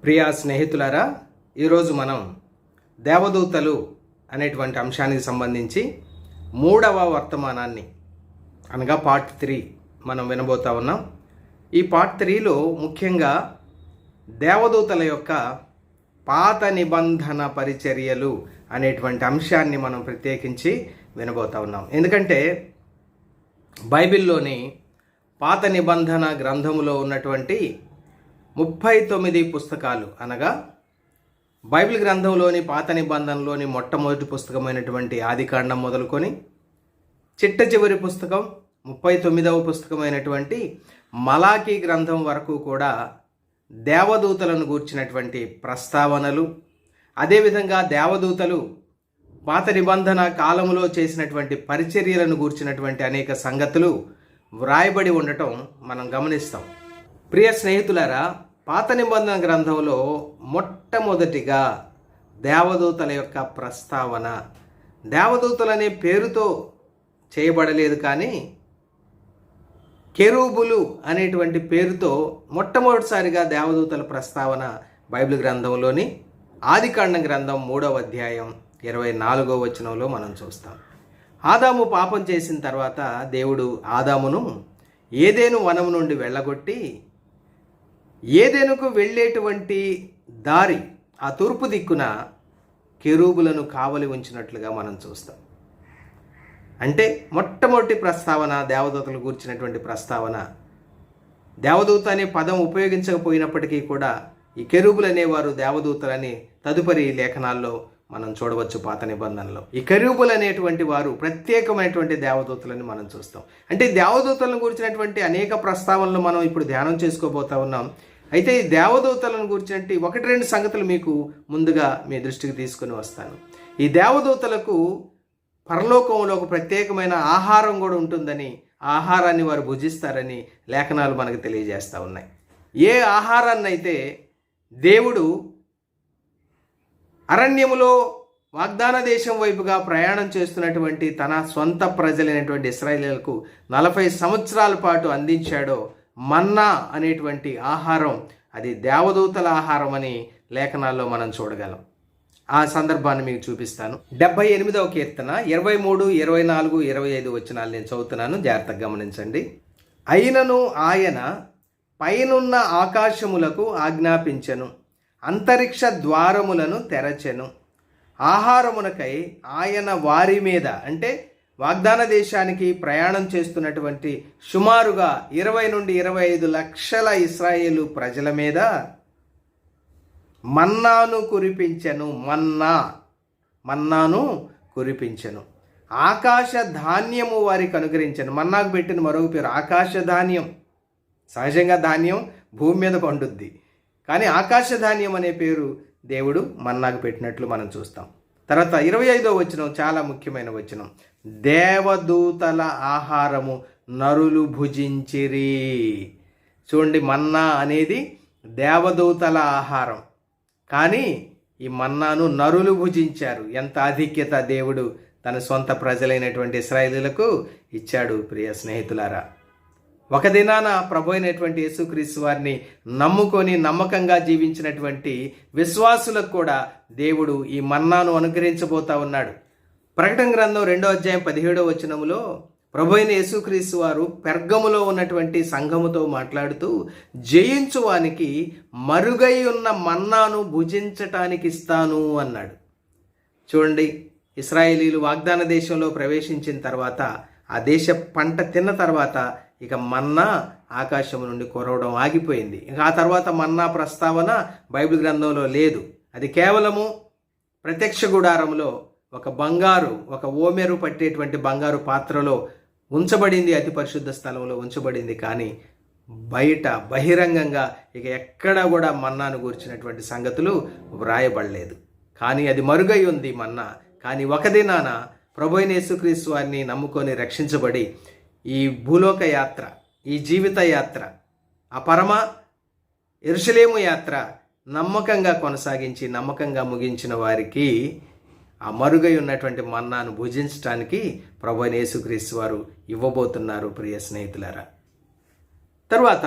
ప్రియా స్నేహితులారా, ఈరోజు మనం దేవదూతలు అనేటువంటి అంశానికి సంబంధించి 3వ వర్తమానాన్ని అనగా పార్ట్ 3 మనం వినబోతా ఉన్నాం. ఈ పార్ట్ 3లో ముఖ్యంగా దేవదూతల యొక్క పాత నిబంధన పరిచర్యలు అనేటువంటి అంశాన్ని మనం ప్రత్యేకించి వినబోతా ఉన్నాం. ఎందుకంటే బైబిల్లోని పాత నిబంధన గ్రంథములో ఉన్నటువంటి 39 పుస్తకాలు అనగా బైబిల్ గ్రంథంలోని పాత నిబంధనలోని మొట్టమొదటి పుస్తకమైనటువంటి ఆదికాండం మొదలుకొని చిట్ట చివరి పుస్తకం 39వ పుస్తకమైనటువంటి మలాకీ గ్రంథం వరకు కూడా దేవదూతలను గూర్చినటువంటి ప్రస్తావనలు, అదేవిధంగా దేవదూతలు పాత నిబంధన కాలములో చేసినటువంటి పరిచర్యలను గూర్చినటువంటి అనేక సంగతులు వ్రాయబడి ఉండటం మనం గమనిస్తాం. ప్రియ స్నేహితులారా, పాత నిబంధన గ్రంథంలో మొట్టమొదటిగా దేవదూతల యొక్క ప్రస్తావన దేవదూతలనే పేరుతో చేయబడలేదు, కానీ కెరూబులు అనేటువంటి పేరుతో మొట్టమొదటిసారిగా దేవదూతల ప్రస్తావన బైబిల్ గ్రంథంలోని ఆదికాండం గ్రంథం 3వ అధ్యాయం 24వ వచనంలో మనం చూస్తాం. ఆదాము పాపం చేసిన తర్వాత దేవుడు ఆదామును ఏదెను వనము నుండి వెళ్ళగొట్టి ఏదెనుకు వెళ్ళేటువంటి దారి ఆ తూర్పు దిక్కున కెరూబులను కావలి ఉంచినట్లుగా మనం చూస్తాం. అంటే మొట్టమొదటి ప్రస్తావన దేవదూతలు గూర్చినటువంటి ప్రస్తావన. దేవదూత అనే పదం ఉపయోగించకపోయినప్పటికీ కూడా ఈ కెరూబులు అనేవారు దేవదూతలని తదుపరి లేఖనాల్లో మనం చూడవచ్చు. పాత నిబంధనలో ఈ కెరూబులు అనేటువంటి వారు ప్రత్యేకమైనటువంటి దేవదూతలని మనం చూస్తాం. అంటే దేవదూతలను గురించినటువంటి అనేక ప్రస్తావనలు మనం ఇప్పుడు ధ్యానం చేసుకోబోతా ఉన్నాం. అయితే ఈ దేవదూతలను గురించినట్టు 1-2 సంగతులు మీకు ముందుగా మీ దృష్టికి తీసుకుని వస్తాను. ఈ దేవదూతలకు పరలోకంలో ఒక ప్రత్యేకమైన ఆహారం కూడా ఉంటుందని, ఆహారాన్ని వారు భుజిస్తారని లేఖనాలు మనకు తెలియజేస్తూ ఉన్నాయి. ఏ ఆహారాన్ని అయితే దేవుడు అరణ్యములో వాగ్దాన దేశం వైపుగా ప్రయాణం చేస్తున్నటువంటి తన సొంత ప్రజలైనటువంటి ఇశ్రాయేలీయులకు 40 సంవత్సరాల పాటు అందించాడో, మన్నా అనేటువంటి ఆహారం, అది దేవదూతల ఆహారం అని లేఖనాల్లో మనం చూడగలం. ఆ సందర్భాన్ని మీకు చూపిస్తాను. 78వ కీర్తన 23, 24, 25 వచనాలు నేను చదువుతున్నాను, జాగ్రత్తగా గమనించండి. అయినను ఆయన పైనున్న ఆకాశములకు ఆజ్ఞాపించెను, అంతరిక్ష ద్వారములను తెరచెను. ఆహారమునకై ఆయన వారి మీద, అంటే వాగ్దాన దేశానికి ప్రయాణం చేస్తున్నటువంటి సుమారుగా 20 నుండి 25 లక్షల ఇశ్రాయేలు ప్రజల మీద మన్నాను కురిపించెను. మన్నాను కురిపించెను. ఆకాశ ధాన్యము వారికి అనుగ్రహించెను. మన్నాకు పెట్టిన మరొక పేరు ఆకాశ ధాన్యం. సహజంగా ధాన్యం భూమి మీద పండుద్ది, కానీ ఆకాశ ధాన్యం అనే పేరు దేవుడు మన్నాకు పెట్టినట్లు మనం చూస్తాం. తర్వాత 25వ వచనం చాలా ముఖ్యమైన వచనం. దేవదూతల ఆహారము నరులు భుజించిరి. చూడండి, మన్నా అనేది దేవదూతల ఆహారం, కానీ ఈ మన్నాను నరులు భుజించారు. ఎంత ఆధిక్యత దేవుడు తన సొంత ప్రజలైనటువంటి ఇశ్రాయేలీయులకు ఇచ్చాడు. ప్రియ స్నేహితులారా, ఒక దినాన ప్రభు అయినటువంటి యేసుక్రీస్తు వారిని నమ్ముకొని నమ్మకంగా జీవించినటువంటి విశ్వాసులకు కూడా దేవుడు ఈ మన్నాను అనుగ్రహించబోతా ఉన్నాడు. ప్రకటన గ్రంథం 2వ అధ్యాయం 17వ వచనములో ప్రభు అయిన యేసుక్రీస్తు వారు పెర్గములో ఉన్నటువంటి సంఘముతో మాట్లాడుతూ, జయించువానికి మరుగై ఉన్న మన్నాను భుజించటానికి ఇస్తాను అన్నాడు. చూడండి, ఇశ్రాయేలీలు వాగ్దాన దేశంలో ప్రవేశించిన తర్వాత, ఆ దేశ పంట తిన్న తర్వాత ఇక మన్నా ఆకాశం నుండి కురవడం ఆగిపోయింది. ఇక ఆ తర్వాత మన్నా ప్రస్తావన బైబిల్ గ్రంథంలో లేదు. అది కేవలము ప్రత్యక్ష గుడారంలో ఒక ఓమెరు పట్టేటువంటి బంగారు పాత్రలో ఉంచబడింది, అతి పరిశుద్ధ స్థలంలో ఉంచబడింది. కానీ బయట బహిరంగంగా ఇక ఎక్కడా కూడా మన్నాను గూర్చినటువంటి సంగతులు వ్రాయబడలేదు. కానీ అది మరుగై ఉంది మన్నా. కానీ ఒక దినాన ప్రభు అయిన యేసుక్రీస్తు వారిని నమ్ముకొని రక్షించబడి ఈ భూలోక యాత్ర, ఈ జీవిత యాత్ర, ఆ పరమ యెరూషలేము యాత్ర నమ్మకంగా కొనసాగించి నమ్మకంగా ముగించిన వారికి ఆ మరుగై ఉన్నటువంటి మన్నాను భుజించడానికి ప్రభు అయిన యేసుక్రీస్తు వారు ఇవ్వబోతున్నారు. ప్రియ స్నేహితులారా, తరువాత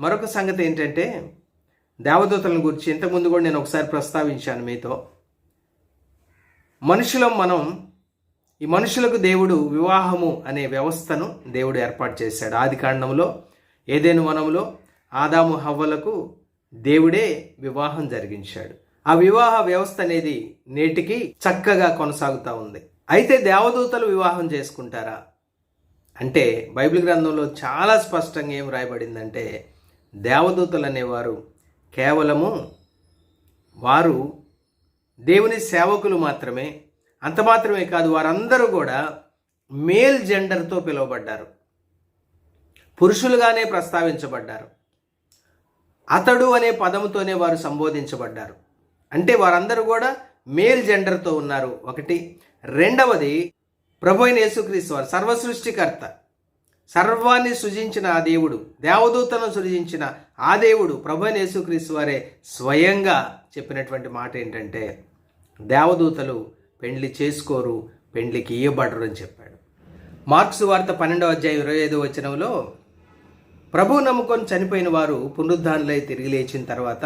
మరొక సంగతి ఏంటంటే, దేవదూతలను గురించి ఇంతకుముందు కూడా నేను ఒకసారి ప్రస్తావించాను మీతో. మనం ఈ మనుషులకు దేవుడు వివాహము అనే వ్యవస్థను దేవుడు ఏర్పాటు చేశాడు. ఆదికాండంలో ఏదెను వనంలో ఆదాము హవ్వలకు దేవుడే వివాహం జరిగించాడు. ఆ వివాహ వ్యవస్థ అనేది నేటికి చక్కగా కొనసాగుతూ ఉంది. అయితే దేవదూతలు వివాహం చేసుకుంటారా అంటే బైబిల్ గ్రంథంలో చాలా స్పష్టంగా ఏం రాయబడిందంటే, దేవదూతలు అనేవారు కేవలము వారు దేవుని సేవకులు మాత్రమే. అంత మాత్రమే కాదు, వారందరూ కూడా మేల్ జెండర్తో పిలువబడ్డారు, పురుషులుగానే ప్రస్తావించబడ్డారు. అతడు అనే పదముతోనే వారు సంబోధించబడ్డారు. అంటే వారందరూ కూడా మేల్ జెండర్తో ఉన్నారు. ఒకటి. రెండవది, ప్రభు అయిన యేసుక్రీస్తు వారు సర్వసృష్టికర్త, సర్వాన్ని సృజించిన ఆ దేవుడు, దేవదూతలను సృజించిన ఆ దేవుడు ప్రభు అయిన యేసుక్రీస్తు వారే స్వయంగా చెప్పినటువంటి మాట ఏంటంటే, దేవదూతలు పెండ్లి చేసుకోరు, పెండ్లికి ఇయ్యబడరు అని చెప్పాడు. మార్క్సు వార్త 12:25 ప్రభు నమ్ముకొని చనిపోయిన వారు పునరుద్ధానులై తిరిగి లేచిన తర్వాత,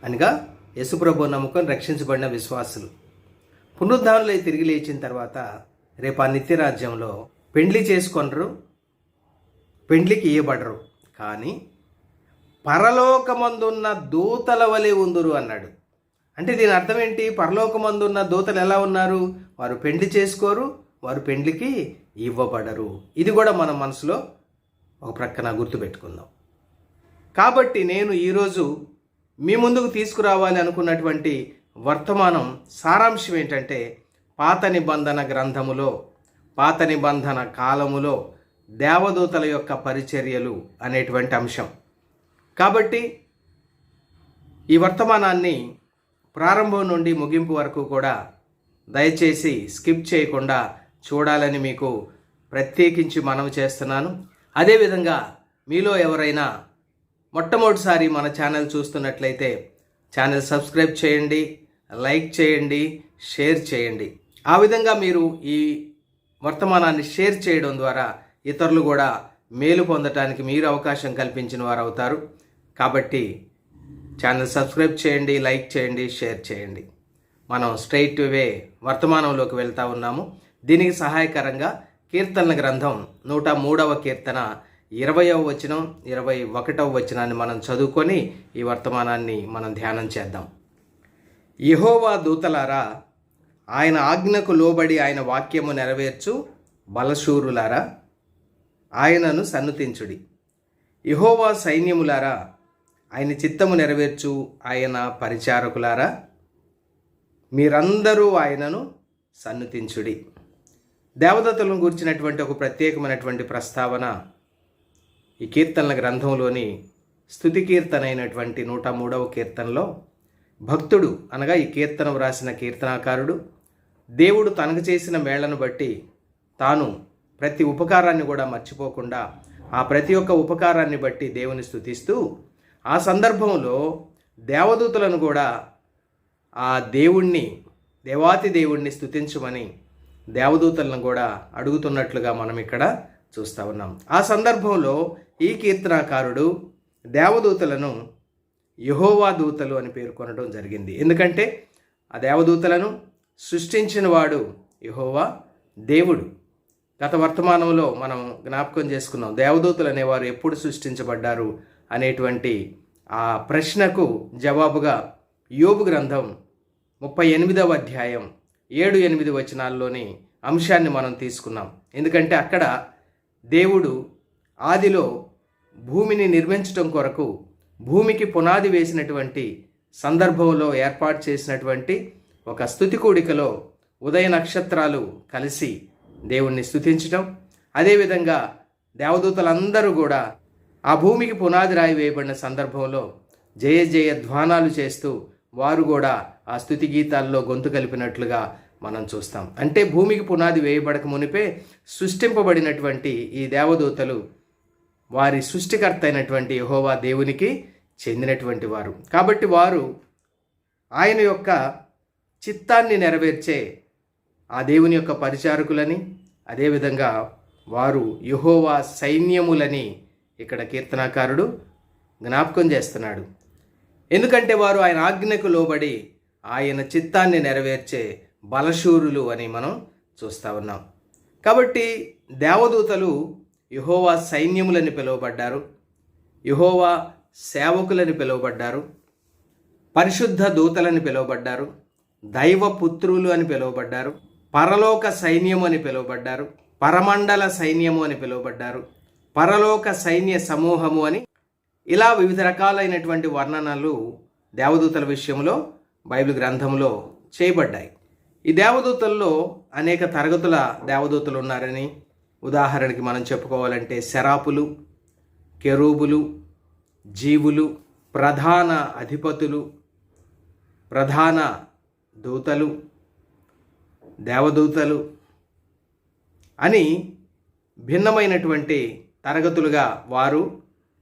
అనగా యేసుప్రభు నమ్ముకొని రక్షించబడిన విశ్వాసులు పునరుద్ధానులై తిరిగి లేచిన తర్వాత రేపు ఆ నిత్యరాజ్యంలో పెండ్లి చేసుకొనరు, పెండ్లికి ఇయ్యబడరు, కానీ పరలోకమందున్న దూతల వలె ఉందురు అన్నాడు. అంటే దీని అర్థం ఏంటి? పరలోకమందున్న దూతలు ఎలా ఉన్నారు? వారు పెండ్లి చేసుకోరు, వారు పెండ్లికి ఇవ్వబడరు. ఇది కూడా మన మనసులో ఒక ప్రక్కన గుర్తుపెట్టుకుందాం. కాబట్టి నేను ఈరోజు మీ ముందుకు తీసుకురావాలి అనుకున్నటువంటి వర్తమానం సారాంశం ఏంటంటే, పాత నిబంధన గ్రంథములో, పాత నిబంధన కాలములో దేవదూతల యొక్క పరిచర్యలు అనేటువంటి అంశం. కాబట్టి ఈ వర్తమానాన్ని ప్రారంభం నుండి ముగింపు వరకు కూడా దయచేసి స్కిప్ చేయకుండా చూడాలని మీకు ప్రత్యేకించి మనవి చేస్తున్నాను. అదేవిధంగా మీలో ఎవరైనా మొట్టమొదటిసారి మన ఛానల్ చూస్తున్నట్లయితే ఛానల్ సబ్స్క్రైబ్ చేయండి, లైక్ చేయండి, షేర్ చేయండి. ఆ విధంగా మీరు ఈ వర్తమానాన్ని షేర్ చేయడం ద్వారా ఇతరులు కూడా మేలు పొందటానికి మీరు అవకాశం కల్పించిన వారు అవుతారు. కాబట్టి ఛానల్ సబ్స్క్రైబ్ చేయండి, లైక్ చేయండి, షేర్ చేయండి. మనం స్ట్రైట్ వే వర్తమానంలోకి వెళ్తా ఉన్నాము. దీనికి సహాయకరంగా కీర్తనల గ్రంథం 103వ కీర్తన 20వ వచనం 21వ వచనాన్ని మనం చదువుకొని ఈ వర్తమానాన్ని మనం ధ్యానం చేద్దాం. యెహోవా దూతలారా, ఆయన ఆజ్ఞకు లోబడి ఆయన వాక్యము నెరవేర్చు బలశూరులారా, ఆయనను సన్నుతించుడి. యెహోవా సైన్యములారా, ఆయన చిత్తము నెరవేర్చు ఆయన పరిచారకులారా, మీరందరూ ఆయనను సన్నుతించుడి. దేవదూతలను గురించినటువంటి ఒక ప్రత్యేకమైనటువంటి ప్రస్తావన ఈ కీర్తనల గ్రంథంలోని స్తుతి కీర్తన అయినటువంటి 103వ కీర్తనలో భక్తుడు, అనగా ఈ కీర్తన వ్రాసిన కీర్తనాకారుడు, దేవుడు తనకు చేసిన మేళ్లను బట్టి తాను ప్రతి ఉపకారాన్ని కూడా మర్చిపోకుండా ఆ ప్రతి ఒక్క ఉపకారాన్ని బట్టి దేవుని స్తుతిస్తూ, ఆ సందర్భంలో దేవదూతలను కూడా ఆ దేవాతి దేవుణ్ణి స్తుతించమని దేవదూతలను కూడా అడుగుతున్నట్లుగా మనం ఇక్కడ చూస్తూ ఉన్నాం. ఆ సందర్భంలో ఈ కీర్తనాకారుడు దేవదూతలను యెహోవా దూతలు అని పేర్కొనడం జరిగింది. ఎందుకంటే ఆ దేవదూతలను సృష్టించిన వాడు యెహోవా దేవుడు. గత వర్తమానంలో మనం జ్ఞాపకం చేసుకున్నాం, దేవదూతలు అనేవారు ఎప్పుడు సృష్టించబడ్డారు అనేటువంటి ఆ ప్రశ్నకు జవాబుగా యోబు గ్రంథం 38వ అధ్యాయం 7-8 వచనాల్లోని అంశాన్ని మనం తీసుకున్నాం. ఎందుకంటే అక్కడ దేవుడు ఆదిలో భూమిని నిర్మించటం కొరకు భూమికి పునాది వేసినటువంటి సందర్భంలో ఏర్పాటు చేసినటువంటి ఒక స్తుతి కూడికలో ఉదయ నక్షత్రాలు కలిసి దేవుణ్ణి స్తుతించటం, అదేవిధంగా దేవదూతలందరూ కూడా ఆ భూమికి పునాది రాయి వేయబడిన సందర్భంలో జయ జయ ధ్వానాలు చేస్తూ వారు కూడా ఆ స్తుతి గీతాల్లో గొంతు కలిపినట్లుగా మనం చూస్తాం. అంటే భూమికి పునాది వేయబడక మునిపే సృష్టింపబడినటువంటి ఈ దేవదూతలు వారి సృష్టికర్త అయినటువంటి యెహోవా దేవునికి చెందినటువంటి వారు. కాబట్టి వారు ఆయన యొక్క చిత్తాన్ని నెరవేర్చే ఆ దేవుని యొక్క పరిచారకులని, అదేవిధంగా వారు యెహోవా సైన్యములని ఇక్కడ కీర్తనాకారుడు జ్ఞాపకం చేస్తున్నాడు. ఎందుకంటే వారు ఆయన ఆజ్ఞకు లోబడి ఆయన చిత్తాన్ని నెరవేర్చే బలశూరులు అని మనం చూస్తూ ఉన్నాం. కాబట్టి దేవదూతలు యెహోవా సైన్యములని పిలువబడ్డారు, యెహోవా సేవకులని పిలువబడ్డారు, పరిశుద్ధ దూతలని పిలువబడ్డారు, దైవపుత్రులు అని పిలువబడ్డారు, పరలోక సైన్యము అని పిలువబడ్డారు, పరమండల సైన్యము అని పిలువబడ్డారు, పరలోక సైన్య సమూహము అని, ఇలా వివిధ రకాలైనటువంటి వర్ణనలు దేవదూతల విషయంలో బైబిల్ గ్రంథంలో చేయబడ్డాయి. ఈ దేవదూతల్లో అనేక తరగతుల దేవదూతలు ఉన్నారని ఉదాహరణకి మనం చెప్పుకోవాలంటే శరాపులు, కెరూబులు, జీవులు, ప్రధాన అధిపతులు, ప్రధాన దూతలు, దేవదూతలు అని భిన్నమైనటువంటి తరగతులుగా వారు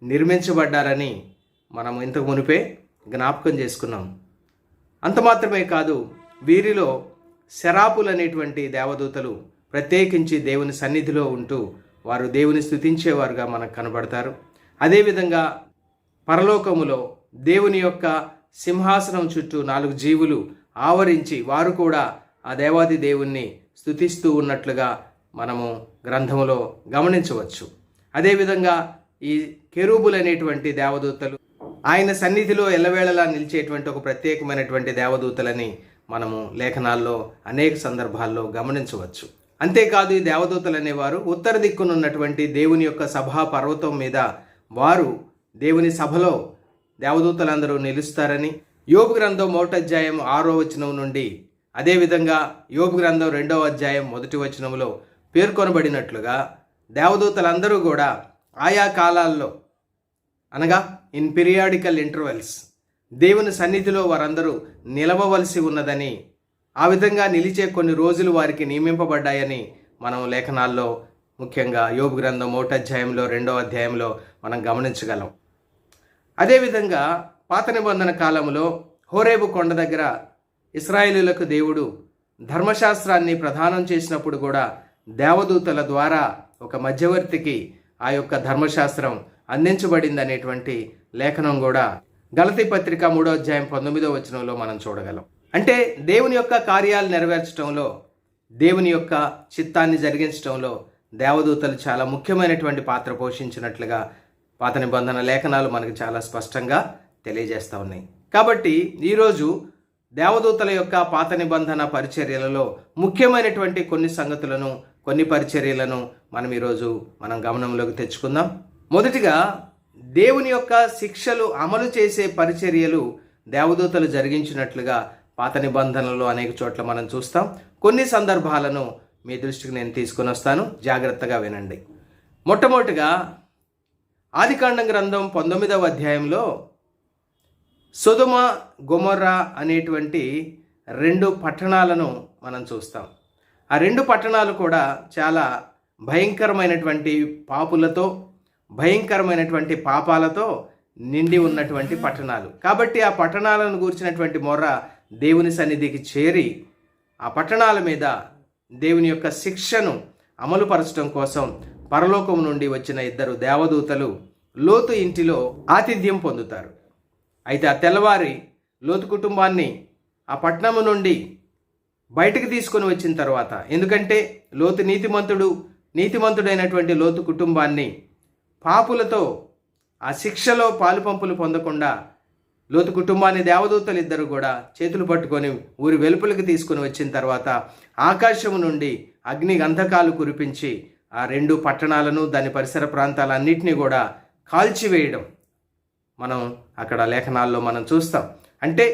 నిర్మించబడ్డారని మనం ఇంతకు మునిపే జ్ఞాపకం చేసుకున్నాం. అంత మాత్రమే కాదు, వీరిలో శరాపులు అనేటువంటి దేవదూతలు ప్రత్యేకించి దేవుని సన్నిధిలో ఉంటూ వారు దేవుని స్తుతించేవారుగా మనకు కనబడతారు. అదేవిధంగా పరలోకములో దేవుని యొక్క సింహాసనం చుట్టూ 4 జీవులు ఆవరించి వారు కూడా ఆ దేవాది దేవుణ్ణి స్తుతిస్తూ ఉన్నట్లుగా మనము గ్రంథములో గమనించవచ్చు. అదేవిధంగా ఈ కెరూబులు అనేటువంటి దేవదూతలు ఆయన సన్నిధిలో ఎల్లవేళలా నిలిచేటువంటి ఒక ప్రత్యేకమైనటువంటి దేవదూతలని మనము లేఖనాల్లో అనేక సందర్భాల్లో గమనించవచ్చు. అంతేకాదు, ఈ దేవదూతలు అనేవారు ఉత్తర దిక్కునున్నటువంటి దేవుని యొక్క సభా పర్వతం మీద వారు దేవుని సభలో దేవదూతలందరూ నిలుస్తారని యోబు గ్రంథం 1వ అధ్యాయం 6వ వచనం నుండి, అదేవిధంగా యోబు గ్రంథం 2వ అధ్యాయం 1వ వచనంలో పేర్కొనబడినట్లుగా దేవదూతలందరూ కూడా ఆయా కాలాల్లో, అనగా ఇన్ పీరియాడికల్ ఇంటర్వెల్స్, దేవుని సన్నిధిలో వారందరూ నిలవవలసి ఉన్నదని, ఆ విధంగా నిలిచే కొన్ని రోజులు వారికి నియమింపబడ్డాయని మనం లేఖనాల్లో ముఖ్యంగా యోబు గ్రంథం 1వ అధ్యాయంలో 2వ అధ్యాయంలో మనం గమనించగలం. అదేవిధంగా పాత నిబంధన కాలంలో హోరేబు కొండ దగ్గర ఇశ్రాయేలీయులకు దేవుడు ధర్మశాస్త్రాన్ని ప్రదానం చేసినప్పుడు కూడా దేవదూతల ద్వారా ఒక మధ్యవర్తికి ఆ యొక్క ధర్మశాస్త్రం అందించబడింది అనేటువంటి లేఖనం కూడా గలతీ పత్రిక 3వ అధ్యాయం 19వ వచనంలో మనం చూడగలం. అంటే దేవుని యొక్క కార్యాలు నెరవేర్చడంలో, దేవుని యొక్క చిత్తాన్ని జరిగించడంలో దేవదూతలు చాలా ముఖ్యమైనటువంటి పాత్ర పోషించినట్లుగా పాత నిబంధన లేఖనాలు మనకు చాలా స్పష్టంగా తెలియజేస్తూ ఉన్నాయి. కాబట్టి ఈరోజు దేవదూతల యొక్క పాత నిబంధన పరిచర్యలలో ముఖ్యమైనటువంటి కొన్ని సంగతులను, కొన్ని పరిచర్యలను మనం గమనంలోకి తెచ్చుకుందాం. మొదటిగా, దేవుని యొక్క శిక్షలు అమలు చేసే పరిచర్యలు దేవదూతలు జరిగించినట్లుగా పాత నిబంధనలో అనేక చోట్ల మనం చూస్తాం. కొన్ని సందర్భాలను మీ దృష్టికి నేను తీసుకొని వస్తాను, జాగ్రత్తగా వినండి. మొట్టమొదటిగా ఆదికాండం గ్రంథం 19వ అధ్యాయంలో సొదొమ గొమొర్రా అనేటువంటి 2 పట్టణాలను మనం చూస్తాం. ఆ 2 పట్టణాలు కూడా చాలా భయంకరమైనటువంటి పాపులతో, భయంకరమైనటువంటి పాపాలతో నిండి ఉన్నటువంటి పట్టణాలు. కాబట్టి ఆ పట్టణాలను గూర్చినటువంటి మొర్ర దేవుని సన్నిధికి చేరి ఆ పట్టణాల మీద దేవుని యొక్క శిక్షను అమలుపరచడం కోసం పరలోకం నుండి వచ్చిన 2 దేవదూతలు లోతు ఇంటిలో ఆతిథ్యం పొందుతారు. అయితే ఆ తెల్లవారి లోతు కుటుంబాన్ని ఆ పట్టణము నుండి బయటకు తీసుకొని వచ్చిన తర్వాత, ఎందుకంటే లోతు నీతిమంతుడైనటువంటి లోతు కుటుంబాన్ని పాపులతో ఆ శిక్షలో పాలుపంపులు పొందకుండా లోతు కుటుంబాన్ని దేవదూతలు 2 కూడా చేతులు పట్టుకొని ఊరి వెలుపలికి తీసుకుని వచ్చిన తర్వాత ఆకాశము నుండి అగ్ని గంధకాలు కురిపించి ఆ 2 పట్టణాలను, దాని పరిసర ప్రాంతాలన్నింటినీ కూడా కాల్చివేయడం మనం అక్కడ లేఖనాల్లో మనం చూస్తాం. అంటే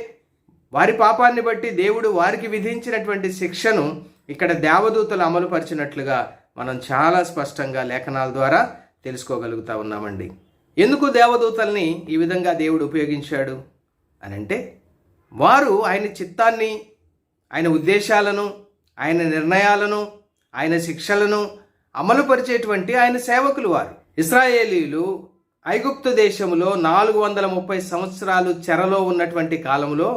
వారి పాపాన్ని బట్టి దేవుడు వారికి విధించినటువంటి శిక్షను ఇక్కడ దేవదూతలు అమలుపరిచినట్లుగా మనం చాలా స్పష్టంగా లేఖనాల ద్వారా తెలుసుకోగలుగుతా ఉన్నామండి. ఎందుకు దేవదూతల్ని ఈ విధంగా దేవుడు ఉపయోగించాడు అని అంటే, వారు ఆయన చిత్తాన్ని, ఆయన ఉద్దేశాలను, ఆయన నిర్ణయాలను, ఆయన శిక్షలను అమలుపరిచేటువంటి ఆయన సేవకులు వారు. ఇశ్రాయేలీయులు ఐగుప్తు దేశంలో 430 సంవత్సరాలు చెరలో ఉన్నటువంటి కాలంలో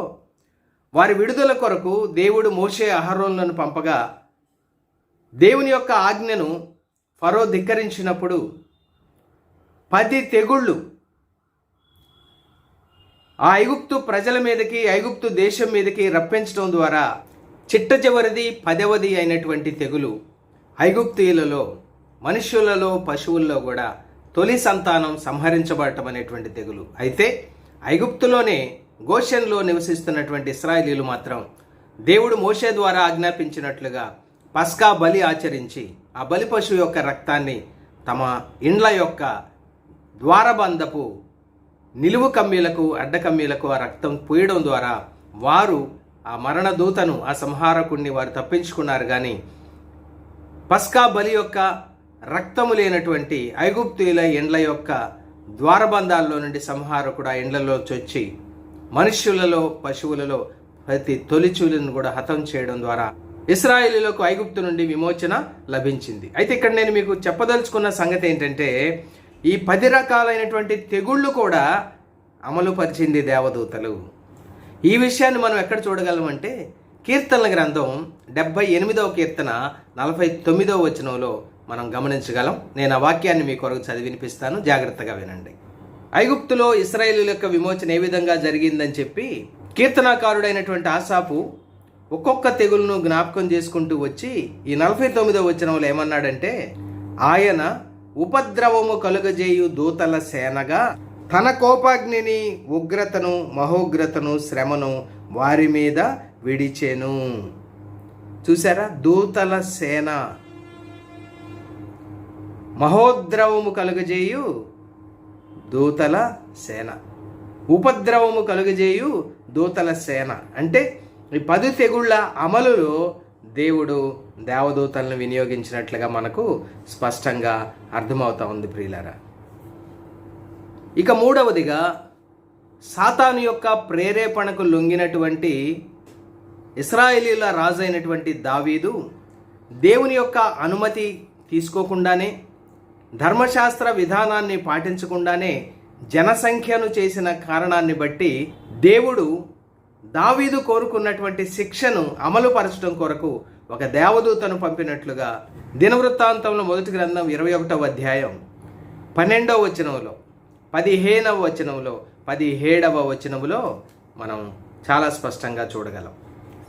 వారి విడుదల కొరకు దేవుడు మోషే అహరోనులను పంపగా దేవుని యొక్క ఆజ్ఞను ఫరో ధిక్కరించినప్పుడు 10 తెగుళ్ళు ఆ ఐగుప్తు ప్రజల మీదకి, ఐగుప్తు దేశం మీదకి రప్పించడం ద్వారా చిట్ట చివరిది 10వది అయినటువంటి తెగులు ఐగుప్తీయులలో, మనుష్యులలో, పశువుల్లో కూడా తొలి సంతానం సంహరించబడటం అనేటువంటి తెగులు. అయితే ఐగుప్తులోనే గోషెన్లో నివసిస్తున్నటువంటి ఇశ్రాయేలీయులు మాత్రం దేవుడు మోషే ద్వారా ఆజ్ఞాపించినట్లుగా పస్కా బలి ఆచరించి ఆ బలి పశువు యొక్క రక్తాన్ని తమ ఇండ్ల యొక్క ద్వారబంధపు నిలువు కమ్మీలకు, అడ్డ కమ్మీలకు ఆ రక్తం పూయడం ద్వారా వారు ఆ మరణ దూతను, ఆ సంహారకుడిని వారు తప్పించుకున్నారు. కానీ పస్కా బలి యొక్క రక్తము లేనటువంటి ఐగుప్తీయుల ఇండ్ల యొక్క ద్వారబంధాల్లో నుండి సంహారకుడు ఆ ఇండ్లలో చొచ్చి మనుష్యులలో, పశువులలో ప్రతి తొలిచూలను కూడా హతం చేయడం ద్వారా ఇశ్రాయేలీయులకు ఐగుప్తు నుండి విమోచన లభించింది. అయితే ఇక్కడ నేను మీకు చెప్పదలుచుకున్న సంగతి ఏంటంటే, ఈ 10 రకాలైనటువంటి తెగుళ్ళు కూడా అమలు పరిచింది దేవదూతలు. ఈ విషయాన్ని మనం ఎక్కడ చూడగలమంటే కీర్తనల గ్రంథం 78వ కీర్తన 49వ వచనంలో మనం గమనించగలం. నేను ఆ వాక్యాన్ని మీ కొరకు చదివి వినిపిస్తాను, జాగ్రత్తగా వినండి. ఐగుప్తులో ఇశ్రాయేలీయుల యొక్క విమోచన ఏ విధంగా జరిగిందని చెప్పి కీర్తనాకారుడైనటువంటి ఆసాపు ఒక్కొక్క తెగులను జ్ఞాపకం చేసుకుంటూ వచ్చి ఈ 49వ వచనంలో ఏమన్నాడంటే, ఆయన ఉపద్రవము కలుగజేయు దూతల సేనగా తన కోపాగ్నిని, ఉగ్రతను, మహోగ్రతను, శ్రమను వారి మీద విడిచెను. చూసారా? దూతల సేన, మహోద్రవము కలుగజేయు దూతల సేన, ఉపద్రవము కలుగజేయు దూతల సేన. అంటే ఈ 10 తెగుళ్ళ అమలులో దేవుడు దేవదూతలను వినియోగించినట్లుగా మనకు స్పష్టంగా అర్థమవుతా ఉంది ప్రియులారా. ఇక 3వదిగా సాతాను యొక్క ప్రేరేపణకు లొంగినటువంటి ఇశ్రాయేలీయుల రాజు అయినటువంటి దావీదు దేవుని యొక్క అనుమతి తీసుకోకుండానే, ధర్మశాస్త్ర విధానాన్ని పాటించకుండానే జనసంఖ్యను చేసిన కారణాన్ని బట్టి దేవుడు దావీదు కోరుకున్నటువంటి శిక్షను అమలుపరచడం కొరకు ఒక దేవదూతను పంపినట్లుగా దినవృత్తాంతంలో మొదటి గ్రంథం 21వ అధ్యాయం 12వ వచనంలో, 15వ వచనంలో, 17వ వచనంలో మనం చాలా స్పష్టంగా చూడగలం.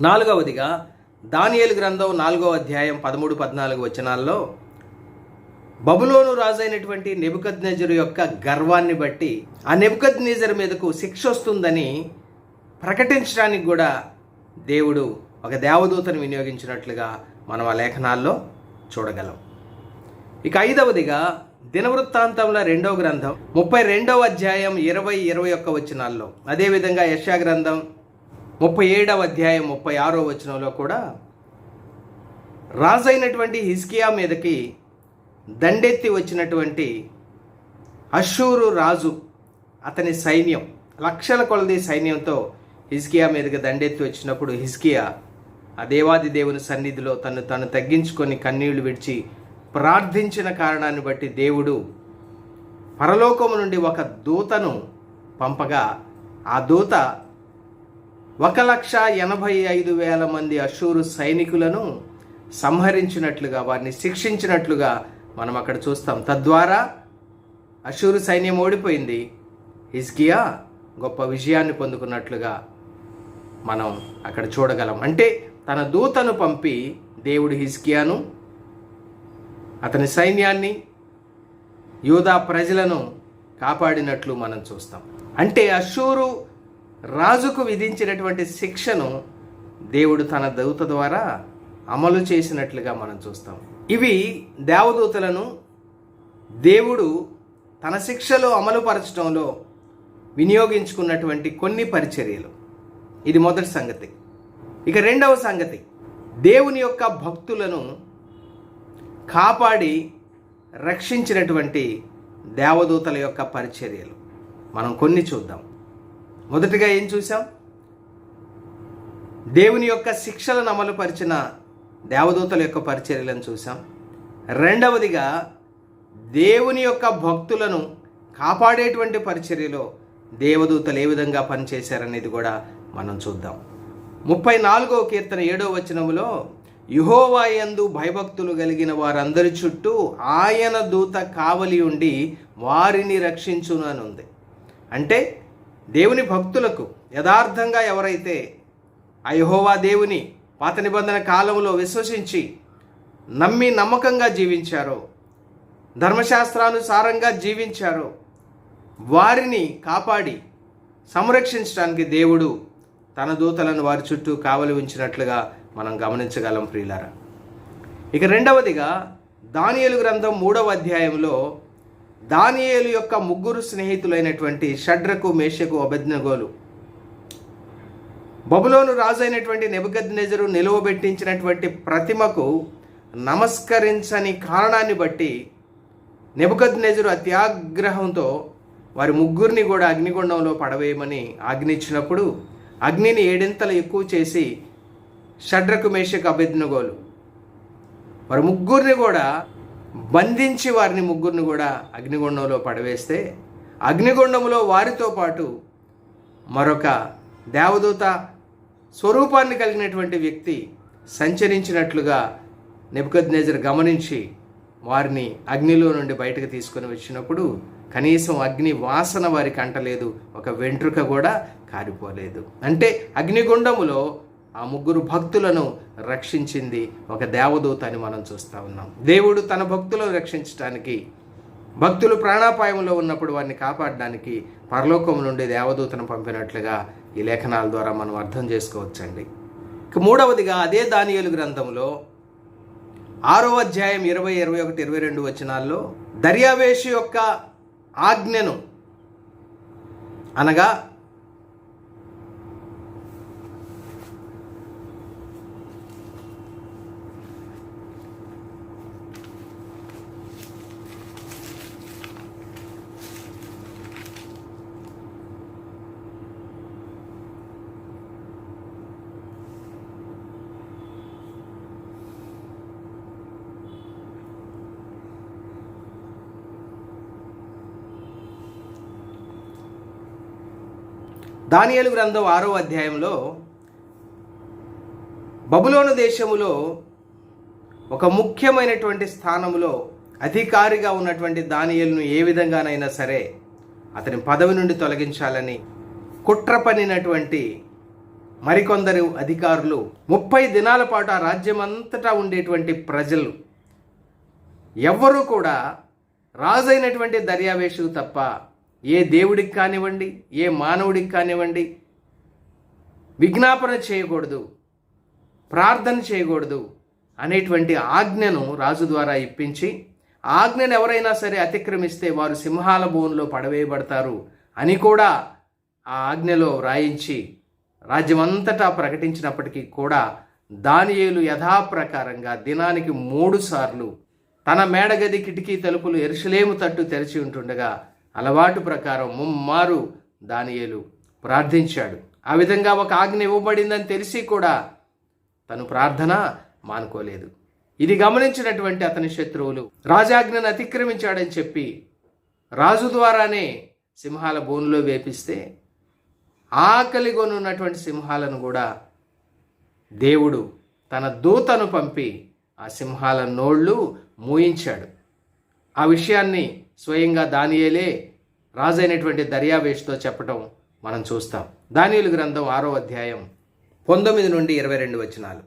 4వదిగా దానియేలు గ్రంథం 4వ అధ్యాయం 13-14 వచనాల్లో బబులోను రాజు అయినటువంటి నెబుకద్నెజరు యొక్క గర్వాన్ని బట్టి ఆ నెబుకద్నెజరు మీదకు శిక్ష వస్తుందని ప్రకటించడానికి కూడా దేవుడు ఒక దేవదూతను వినియోగించినట్లుగా మనం ఆ లేఖనాల్లో చూడగలం. ఇక 5వదిగా దినవృత్తాంతంలో 2వ గ్రంథం 32వ అధ్యాయం 20-21 వచనాల్లో, అదేవిధంగా యెషయా గ్రంథం 37వ అధ్యాయం 36వ వచనంలో కూడా రాజు అయినటువంటి హిజ్కియా మీదకి దండెత్తి వచ్చినటువంటి అష్షూరు రాజు, అతని సైన్యం, లక్షల కొలది సైన్యంతో హిజ్కియా మీదకి దండెత్తి వచ్చినప్పుడు హిజ్కియా ఆ దేవాది దేవుని సన్నిధిలో తను తగ్గించుకొని కన్నీళ్లు విడిచి ప్రార్థించిన కారణాన్ని బట్టి దేవుడు పరలోకము నుండి ఒక దూతను పంపగా ఆ దూత 1,85,000 మంది అష్షూరు సైనికులను సంహరించినట్లుగా, వారిని శిక్షించినట్లుగా మనం అక్కడ చూస్తాం. తద్వారా అష్షూరు సైన్యం ఓడిపోయింది, హిజ్కియా గొప్ప విజయాన్ని పొందుకున్నట్లుగా మనం అక్కడ చూడగలం. అంటే తన దూతను పంపి దేవుడు హిజ్కియాను, అతని సైన్యాన్ని, యూదా ప్రజలను కాపాడినట్లు మనం చూస్తాం. అంటే అష్షూరు రాజుకు విధించినటువంటి శిక్షను దేవుడు తన దూత ద్వారా అమలు చేసినట్లుగా మనం చూస్తాం. ఇవి దేవదూతలను దేవుడు తన శిక్షలో అమలుపరచడంలో వినియోగించుకున్నటువంటి కొన్ని పరిచర్యలు. ఇది మొదటి సంగతి. ఇక 2వ సంగతి, దేవుని యొక్క భక్తులను కాపాడి రక్షించినటువంటి దేవదూతల యొక్క పరిచర్యలు మనం కొన్ని చూద్దాం. మొదటిగా ఏం చూసాం? దేవుని యొక్క శిక్షలను అమలుపరిచిన దేవదూతల యొక్క పరిచర్యలను చూసాం. 2వదిగా దేవుని యొక్క భక్తులను కాపాడేటువంటి పరిచర్యలో దేవదూతలు ఏ విధంగా పనిచేశారనేది కూడా మనం చూద్దాం. 34వ కీర్తన 7వ వచనములో యెహోవా యందు భయభక్తులు కలిగిన వారందరి చుట్టూ ఆయన దూత కావలి ఉండి వారిని రక్షించును అని ఉంది. అంటే దేవుని భక్తులకు యథార్థంగా ఎవరైతే ఆ యెహోవా దేవుని పాత నిబంధన కాలంలో విశ్వసించి నమ్మి నమ్మకంగా జీవించారో, ధర్మశాస్త్రానుసారంగా జీవించారో వారిని కాపాడి సంరక్షించడానికి దేవుడు తన దూతలను వారి చుట్టూ కావలి ఉంచినట్లుగా మనం గమనించగలం ప్రియులారా. ఇక రెండవదిగా దానియేలు గ్రంథం 3వ అధ్యాయంలో దానియేలు యొక్క ముగ్గురు స్నేహితులైనటువంటి షడ్రకు, మేషకు, అబేద్నెగోలు బబులోను రాజు అయినటువంటి నెబుకద్నెజరు నిలువబెట్టించినటువంటి ప్రతిమకు నమస్కరించని కారణాన్ని బట్టి నెబుకద్నెజరు అత్యాగ్రహంతో వారి ముగ్గురిని కూడా అగ్నిగుండంలో పడవేయమని ఆజ్ఞించినప్పుడు అగ్నిని 7 ఎక్కువ చేసి షడ్రకు, మేషకు, అబేద్నెగోలు వారి ముగ్గురిని కూడా బంధించి వారిని ముగ్గురిని కూడా అగ్నిగుండంలో పడవేస్తే అగ్నిగుండంలో వారితో పాటు మరొక దేవదూత స్వరూపాన్ని కలిగినటువంటి వ్యక్తి సంచరించినట్లుగా నెబుకద్నెజరు గమనించి వారిని అగ్నిలో నుండి బయటకు తీసుకొని వచ్చినప్పుడు కనీసం అగ్ని వాసన వారికి అంటలేదు, ఒక వెంట్రుక కూడా కారిపోలేదు. అంటే అగ్నిగుండములో ఆ ముగ్గురు భక్తులను రక్షించింది ఒక దేవదూత అని మనం చూస్తూ ఉన్నాం. దేవుడు తన భక్తులను రక్షించడానికి, భక్తులు ప్రాణాపాయంలో ఉన్నప్పుడు వారిని కాపాడడానికి పరలోకం నుండి దేవదూతను పంపినట్లుగా ఈ లేఖనాల ద్వారా మనం అర్థం చేసుకోవచ్చండి. ఇక మూడవదిగా అదే దానియేలు గ్రంథంలో 6వ అధ్యాయం 20, 21, 22 వచనాల్లో దర్యావేషు యొక్క ఆజ్ఞను అనగా దానియేలు గ్రంథం 6వ అధ్యాయంలో బబులోను దేశములో ఒక ముఖ్యమైనటువంటి స్థానంలో అధికారిగా ఉన్నటువంటి దానియేలును ఏ విధంగానైనా సరే అతని పదవి నుండి తొలగించాలని కుట్ర పన్నినటువంటి మరికొందరు అధికారులు 30 దినాల పాటు ఆ రాజ్యమంతటా ఉండేటువంటి ప్రజలు ఎవ్వరూ కూడా రాజైనటువంటి దర్యావేషు తప్ప ఏ దేవుడికి కానివ్వండి, ఏ మానవుడికి కానివ్వండి విజ్ఞాపన చేయకూడదు, ప్రార్థన చేయకూడదు అనేటువంటి ఆజ్ఞను రాజు ద్వారా ఇప్పించి, ఆజ్ఞను ఎవరైనా సరే అతిక్రమిస్తే వారు సింహాల బోనులో పడవేయబడతారు అని కూడా ఆ ఆజ్ఞలో వ్రాయించి రాజ్యమంతటా ప్రకటించినప్పటికీ కూడా దానియేలు యథాప్రకారంగా దినానికి 3 సార్లు తన మేడగది కిటికీ తలుపులు యెరూషలేము తట్టు తెరిచి ఉంటుండగా అలవాటు ప్రకారం ముమ్మారు దానియేలు ప్రార్థించాడు. ఆ విధంగా ఒక ఆజ్ఞ ఇవ్వబడిందని తెలిసి కూడా తను ప్రార్థన మానుకోలేదు. ఇది గమనించినటువంటి అతని శత్రువులు రాజాజ్ఞను అతిక్రమించాడని చెప్పి రాజు ద్వారానే సింహాల బోనులో వేపిస్తే ఆకలిగొనున్నటువంటి సింహాలను కూడా దేవుడు తన దూతను పంపి ఆ సింహాల నోళ్ళు మూయించాడు. ఆ విషయాన్ని స్వయంగా దానియేలే రాజైనటువంటి దర్యావేషుతో చెప్పటం మనం చూస్తాం. దానియేలు గ్రంథం 6వ అధ్యాయం 19 నుండి 22 వచనాలు.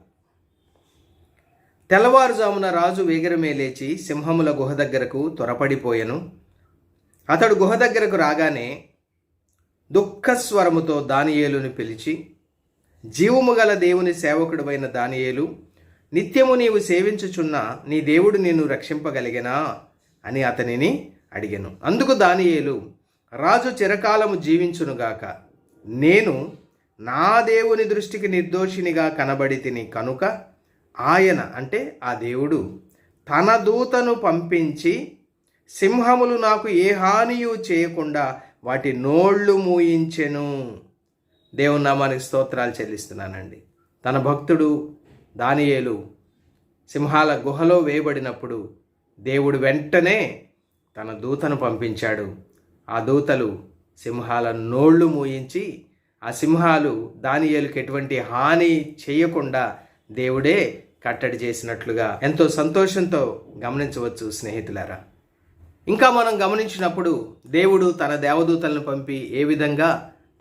తెల్లవారుజామున రాజు వేగరమే లేచి సింహముల గుహ దగ్గరకు త్వరపడిపోయెను. అతడు గుహ దగ్గరకు రాగానే దుఃఖస్వరముతో దానియేలుని పిలిచి, జీవము గల దేవుని సేవకుడువైన దానియేలు, నిత్యము నీవు సేవించుచున్న నీ దేవుడు నిన్ను రక్షింపగలిగెనా అని అతనిని అడిగెను. అందుకు దానియేలు, రాజు చిరకాలము జీవించునుగాక, నేను నా దేవుని దృష్టికి నిర్దోషినిగా కనబడి తిని కనుక ఆయన అంటే ఆ దేవుడు తన దూతను పంపించి సింహములు నాకు ఏ హానియు చేయకుండా వాటి నోళ్ళు మూయించెను. దేవుని నామానికి స్తోత్రాలు చెల్లిస్తున్నానండి. తన భక్తుడు దానియేలు సింహాల గుహలో వేయబడినప్పుడు దేవుడు వెంటనే తన దూతను పంపించాడు. ఆ దూతలు సింహాల నోళ్ళు మూయించి ఆ సింహాలు దానియేలుకి ఎటువంటి హాని చేయకుండా దేవుడే కట్టడి చేసినట్లుగా ఎంతో సంతోషంతో గమనించవచ్చు స్నేహితులారా. ఇంకా మనం గమనించినప్పుడు దేవుడు తన దేవదూతలను పంపి ఏ విధంగా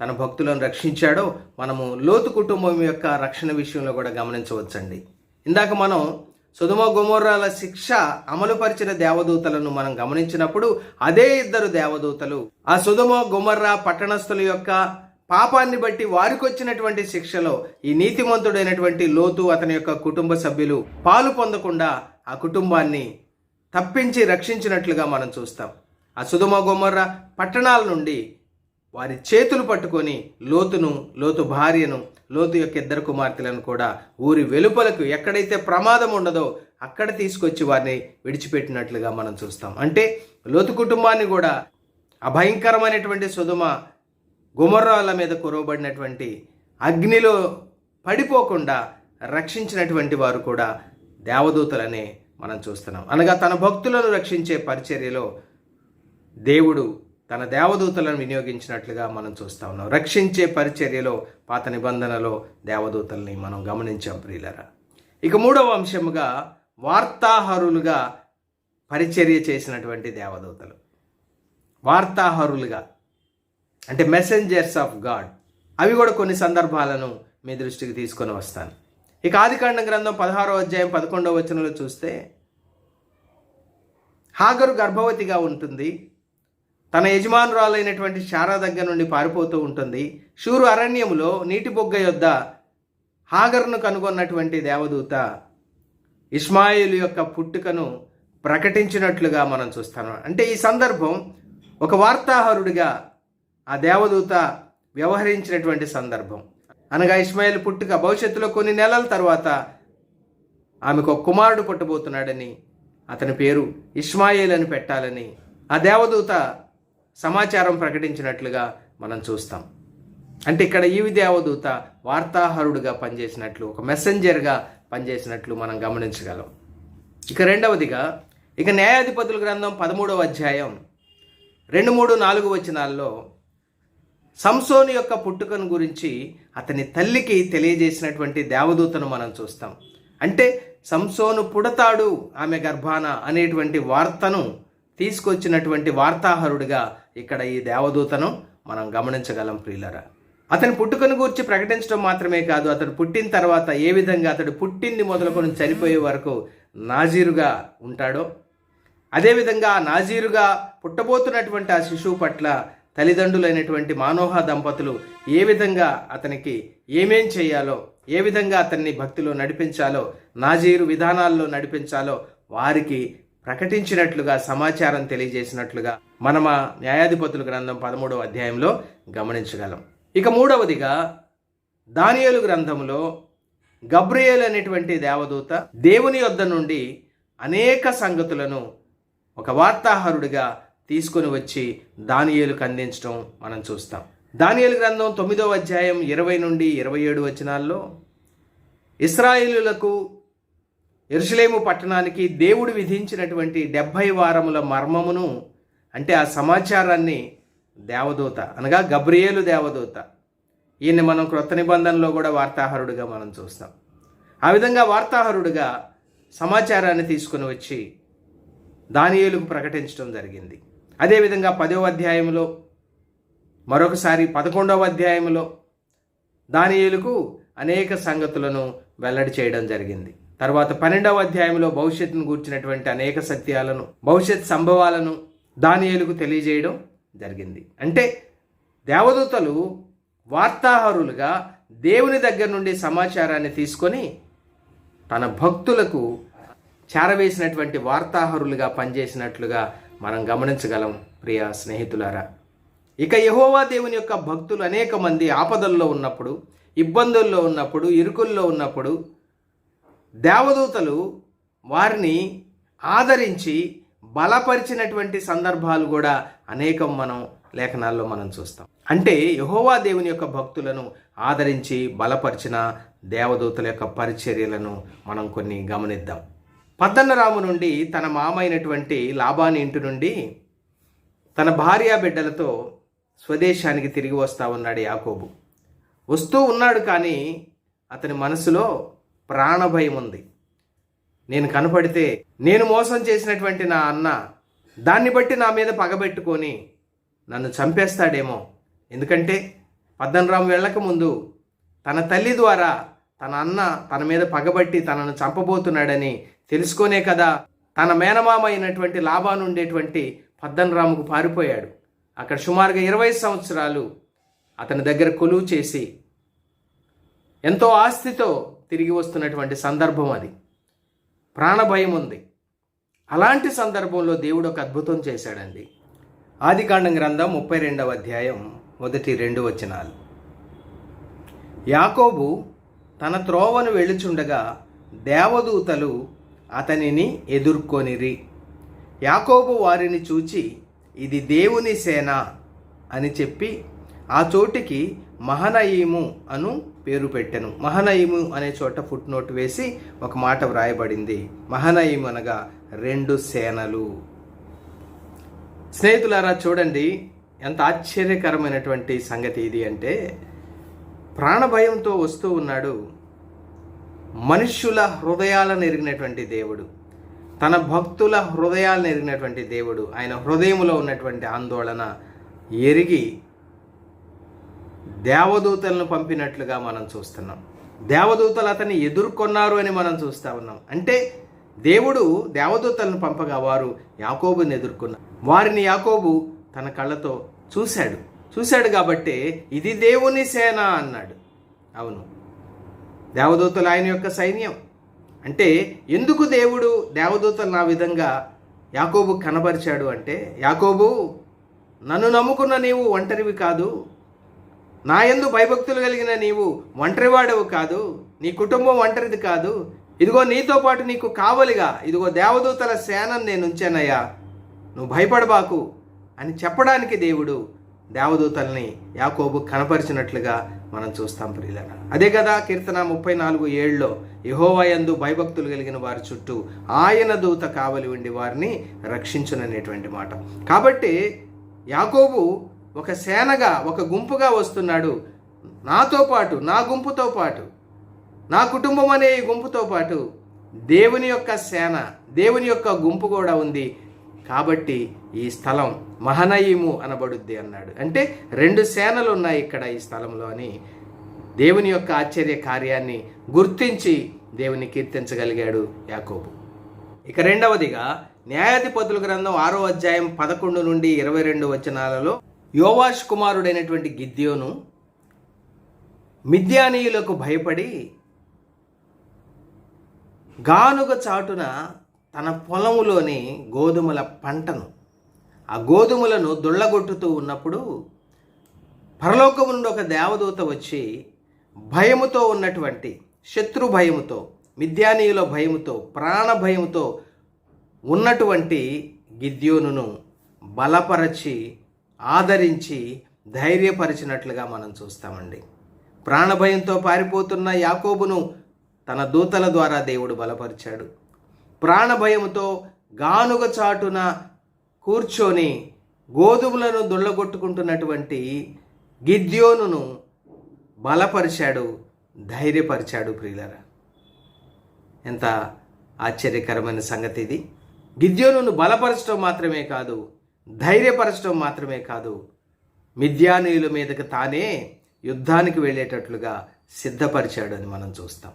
తన భక్తులను రక్షించాడో మనము లోతు కుటుంబం యొక్క రక్షణ విషయంలో కూడా గమనించవచ్చండి. ఇందాక మనం సొదొమ గొమొర్రాల శిక్ష అమలుపరిచిన దేవదూతలను మనం గమనించినప్పుడు అదే ఇద్దరు దేవదూతలు ఆ సొదొమ గొమొర్రా పట్టణస్థుల యొక్క పాపాన్ని బట్టి వారికి వచ్చినటువంటి శిక్షలో ఈ నీతిమంతుడైనటువంటి లోతు అతని యొక్క కుటుంబ సభ్యులు పాలు పొందకుండా ఆ కుటుంబాన్ని తప్పించి రక్షించినట్లుగా మనం చూస్తాం. ఆ సొదొమ గొమొర్రా పట్టణాల నుండి వారి చేతులు పట్టుకొని లోతు భార్యను, లోతు యొక్క ఇద్దరు కుమార్తెలను కూడా ఊరి వెలుపలకు ఎక్కడైతే ప్రమాదం ఉండదో అక్కడ తీసుకొచ్చి వారిని విడిచిపెట్టినట్లుగా మనం చూస్తాం. అంటే లోతు కుటుంబాన్ని కూడా అభయంకరమైనటువంటి సొదొమ గొమొర్రాల మీద కురవబడినటువంటి అగ్నిలో పడిపోకుండా రక్షించినటువంటి వారు కూడా దేవదూతలనే మనం చూస్తున్నాం. అనగా తన భక్తులను రక్షించే పరిచర్యలో దేవుడు తన దేవదూతలను వినియోగించినట్లుగా మనం చూస్తా ఉన్నాం. రక్షించే పరిచర్యలో పాత నిబంధనలో దేవదూతల్ని మనం గమనించాం ప్రియులరా. ఇక మూడవ అంశముగా వార్తాహరులుగా పరిచర్య చేసినటువంటి దేవదూతలు. వార్తాహరులుగా అంటే మెసెంజర్స్ ఆఫ్ గాడ్. అవి కూడా కొన్ని సందర్భాలను మీ దృష్టికి తీసుకొని వస్తాను. ఇక ఆదికాండం గ్రంథం 16వ అధ్యాయం 11వ వచనంలో చూస్తే హాగరు గర్భవతిగా ఉంటుంది. తన యజమానురాలైనటువంటి శారా దగ్గర నుండి పారిపోతూ ఉంటుంది. షూరు అరణ్యములో నీటి బొగ్గ యొద్ద హాగరును కనుగొన్నటువంటి దేవదూత ఇష్మాయేలు యొక్క పుట్టుకను ప్రకటించినట్లుగా మనం చూస్తాం. అంటే ఈ సందర్భం ఒక వార్తాహరుడిగా ఆ దేవదూత వ్యవహరించినటువంటి సందర్భం. అనగా ఇష్మాయేలు పుట్టుక భవిష్యత్తులో కొన్ని నెలల తర్వాత ఆమెకు ఒక కుమారుడు పుట్టబోతున్నాడని, అతని పేరు ఇష్మాయేల్ అని పెట్టాలని ఆ దేవదూత సమాచారం ప్రకటించినట్లుగా మనం చూస్తాం. అంటే ఇక్కడ ఈ దేవదూత వార్తాహరుడుగా పనిచేసినట్లు, ఒక మెసెంజర్గా పనిచేసినట్లు మనం గమనించగలం. ఇక రెండవదిగా న్యాయాధిపతుల గ్రంథం 13వ అధ్యాయం 2, 3, 4 వచనాల్లో సంసోను యొక్క పుట్టుకను గురించి అతని తల్లికి తెలియజేసినటువంటి దేవదూతను మనం చూస్తాం. అంటే సంసోను పుడతాడు ఆమె గర్భాన అనేటువంటి వార్తను తీసుకొచ్చినటువంటి వార్తాహరుడిగా ఇక్కడ ఈ దేవదూతను మనం గమనించగలం ప్రియులరా. అతని పుట్టుకను గురించి ప్రకటించడం మాత్రమే కాదు, అతడు పుట్టిన తర్వాత ఏ విధంగా అతడు పుట్టింది మొదలుకొని చనిపోయే వరకు నాజీరుగా ఉంటాడో, అదేవిధంగా నాజీరుగా పుట్టబోతున్నటువంటి ఆ శిశువు పట్ల తల్లిదండ్రులైనటువంటి మానోహ దంపతులు ఏ విధంగా అతనికి ఏమేం చేయాలో, ఏ విధంగా అతన్ని భక్తిలో నడిపించాలో, నాజీరు విధానాల్లో నడిపించాలో వారికి ప్రకటించినట్లుగా సమాచారం తెలియజేసినట్లుగా మనం ఆ న్యాయాధిపతుల గ్రంథం 13వ అధ్యాయంలో గమనించగలం. ఇక మూడవదిగా దానియేలు గ్రంథంలో గబ్రియేల్ అనేటువంటి దేవదూత దేవుని యొద్ద నుండి అనేక సంగతులను ఒక వార్తాహరుడిగా తీసుకొని వచ్చి దానియేలుకు అందించడం మనం చూస్తాం. దానియేలు గ్రంథం 9వ అధ్యాయం 20 నుండి 27 వచనాల్లో ఇశ్రాయేలులకు యెరూషలేము పట్టణానికి దేవుడు విధించినటువంటి 70 వారముల మర్మమును, అంటే ఆ సమాచారాన్ని దేవదూత అనగా గబ్రియేలు దేవదూత, ఈయన్ని మనం క్రొత్త నిబంధనలో కూడా వార్తాహరుడిగా మనం చూస్తాం. ఆ విధంగా వార్తాహరుడిగా సమాచారాన్ని తీసుకుని వచ్చి దానియేలుకు ప్రకటించడం జరిగింది. అదేవిధంగా 10వ అధ్యాయంలో మరొకసారి 11వ అధ్యాయంలో దానియేలుకు అనేక సంగతులను వెల్లడి చేయడం జరిగింది. తర్వాత 12వ అధ్యాయంలో భవిష్యత్తును గూర్చినటువంటి అనేక సత్యాలను, భవిష్యత్ సంభవాలను దానియేలుకు తెలియజేయడం జరిగింది. అంటే దేవదూతలు వార్తాహరులుగా దేవుని దగ్గర నుండి సమాచారాన్ని తీసుకొని తన భక్తులకు చేరవేసినటువంటి వార్తాహరులుగా పనిచేసినట్లుగా మనం గమనించగలం ప్రియ స్నేహితులారా. ఇక యెహోవా దేవుని యొక్క భక్తులు అనేక మంది ఆపదల్లో ఉన్నప్పుడు, ఇబ్బందుల్లో ఉన్నప్పుడు, ఇరుకుల్లో ఉన్నప్పుడు దేవదూతలు వారిని ఆదరించి బలపరిచినటువంటి సందర్భాలు కూడా అనేకం మనం లేఖనాల్లో మనం చూస్తాం. అంటే యెహోవా దేవుని యొక్క భక్తులను ఆదరించి బలపరిచిన దేవదూతల యొక్క పరిచర్యలను మనం కొన్ని గమనిద్దాం. పద్దన్నరాము నుండి తన మామైనటువంటి లాబాని ఇంటి నుండి తన భార్య బిడ్డలతో స్వదేశానికి తిరిగి వస్తూ ఉన్నాడు యాకోబు. వస్తూ ఉన్నాడు, కానీ అతని మనసులో ప్రాణభయం ఉంది. నేను కనపడితే నేను మోసం చేసినటువంటి నా అన్న దాన్ని బట్టి నా మీద పగబెట్టుకొని నన్ను చంపేస్తాడేమో. ఎందుకంటే పద్దనరాము వెళ్ళకముందు తన తల్లి ద్వారా తన అన్న తన మీద పగబట్టి తనను చంపబోతున్నాడని తెలుసుకొనే కదా తన మేనమామ అయినటువంటి లాబాను ఉండేటువంటి పద్దనరాముకు పారిపోయాడు. అక్కడ సుమారుగా 20 సంవత్సరాలు అతని దగ్గర కొలువు చేసి ఎంతో ఆస్తితో తిరిగి వస్తున్నటువంటి సందర్భం అది. ప్రాణభయం ఉంది. అలాంటి సందర్భంలో దేవుడు ఒక అద్భుతం చేశాడండి. ఆదికాండం గ్రంథం 32వ అధ్యాయం 1-2 వచనాలు. యాకోబు తన త్రోవను వెళ్ళుచుండగా దేవదూతలు అతనిని ఎదుర్కొనిరి. యాకోబు వారిని చూచి ఇది దేవుని సేన అని చెప్పి ఆ చోటికి మహనయీము అను పేరు పెట్టెను. మహనయీము అనే చోట ఫుట్ నోట్ వేసి ఒక మాట వ్రాయబడింది. మహనయీము అనగా 2 సేనలు. స్నేహితులారా, చూడండి ఎంత ఆశ్చర్యకరమైనటువంటి సంగతి ఇది అంటే, ప్రాణభయంతో వస్తూ ఉన్నాడు. మనుష్యుల హృదయాలను ఎరిగినటువంటి దేవుడు, తన భక్తుల హృదయాలను ఎరిగినటువంటి దేవుడు, ఆయన హృదయంలో ఉన్నటువంటి ఆందోళన ఎరిగి దేవదూతలను పంపినట్లుగా మనం చూస్తున్నాం. దేవదూతలు అతన్ని ఎదుర్కొన్నారు అని మనం చూస్తూ ఉన్నాం. అంటే దేవుడు దేవదూతలను పంపగా వారు యాకోబుని ఎదుర్కొన్నారు. వారిని యాకోబు తన కళ్ళతో చూశాడు కాబట్టి ఇది దేవుని సేన అన్నాడు. అవును, దేవదూతలు ఆయన యొక్క సైన్యం. అంటే ఎందుకు దేవుడు దేవదూతలను ఆ విధంగా యాకోబు కనబరిచాడు అంటే, యాకోబు, నన్ను నమ్ముకున్న నీవు ఒంటరివి కాదు, నా యందు భయభక్తులు కలిగిన నీవు ఒంటరివాడవు కాదు, నీ కుటుంబం ఒంటరిది కాదు, ఇదిగో నీతో పాటు నీకు కావలిగా ఇదిగో దేవదూతల సేనను నేను ఉంచానయ్యా, నువ్వు భయపడబాకు అని చెప్పడానికి దేవుడు దేవదూతల్ని యాకోబు కనపరిచినట్లుగా మనం చూస్తాం ప్రియులారా. అదే కదా కీర్తన 34:7 యెహోవా యందు భయభక్తులు కలిగిన వారి చుట్టూ ఆయన దూత కావలి ఉండి వారిని రక్షించుననేటువంటి మాట. కాబట్టి యాకోబు ఒక సేనగా ఒక గుంపుగా వస్తున్నాడు. నాతో పాటు, నా గుంపుతో పాటు, నా కుటుంబం అనే ఈ గుంపుతో పాటు దేవుని యొక్క సేన, దేవుని యొక్క గుంపు కూడా ఉంది. కాబట్టి ఈ స్థలం మహనయీము అనబడుద్ది అన్నాడు. అంటే 2 సేనలు ఉన్నాయి ఇక్కడ ఈ స్థలంలో అని దేవుని యొక్క ఆశ్చర్య కార్యాన్ని గుర్తించి దేవుని కీర్తించగలిగాడు యాకోబు. ఇక రెండవదిగా న్యాయాధిపతుల గ్రంథం 6వ అధ్యాయం 11-22 వచనాలలో యోవాష్ కుమారుడైనటువంటి గిద్యోను మిద్యానీయులకు భయపడి గానుగ చాటున తన పొలములోని గోధుమల పంటను, ఆ గోధుమలను దుళ్ళగొట్టుతూ ఉన్నప్పుడు పరలోకము నుండి ఒక దేవదూత వచ్చి భయముతో ఉన్నటువంటి, శత్రు భయముతో, మిద్యానీయుల భయముతో, ప్రాణ భయముతో ఉన్నటువంటి గిద్యోనును బలపరచి ఆదరించి ధైర్యపరిచినట్లుగా మనం చూస్తామండి. ప్రాణభయంతో పారిపోతున్న యాకోబును తన దూతల ద్వారా దేవుడు బలపరిచాడు. ప్రాణభయముతో గానుగ చాటున కూర్చొని గోధుమలను దుళ్ళగొట్టుకుంటున్నటువంటి గిద్యోనును బలపరిచాడు, ధైర్యపరిచాడు. ప్రియులారా, ఎంత ఆశ్చర్యకరమైన సంగతి ఇది. గిద్యోనును బలపరచడం మాత్రమే కాదు, ధైర్యపరచడం మాత్రమే కాదు, మిద్యానీయుల మీదకి తానే యుద్ధానికి వెళ్ళేటట్లుగా సిద్ధపరిచాడు అని మనం చూస్తాం.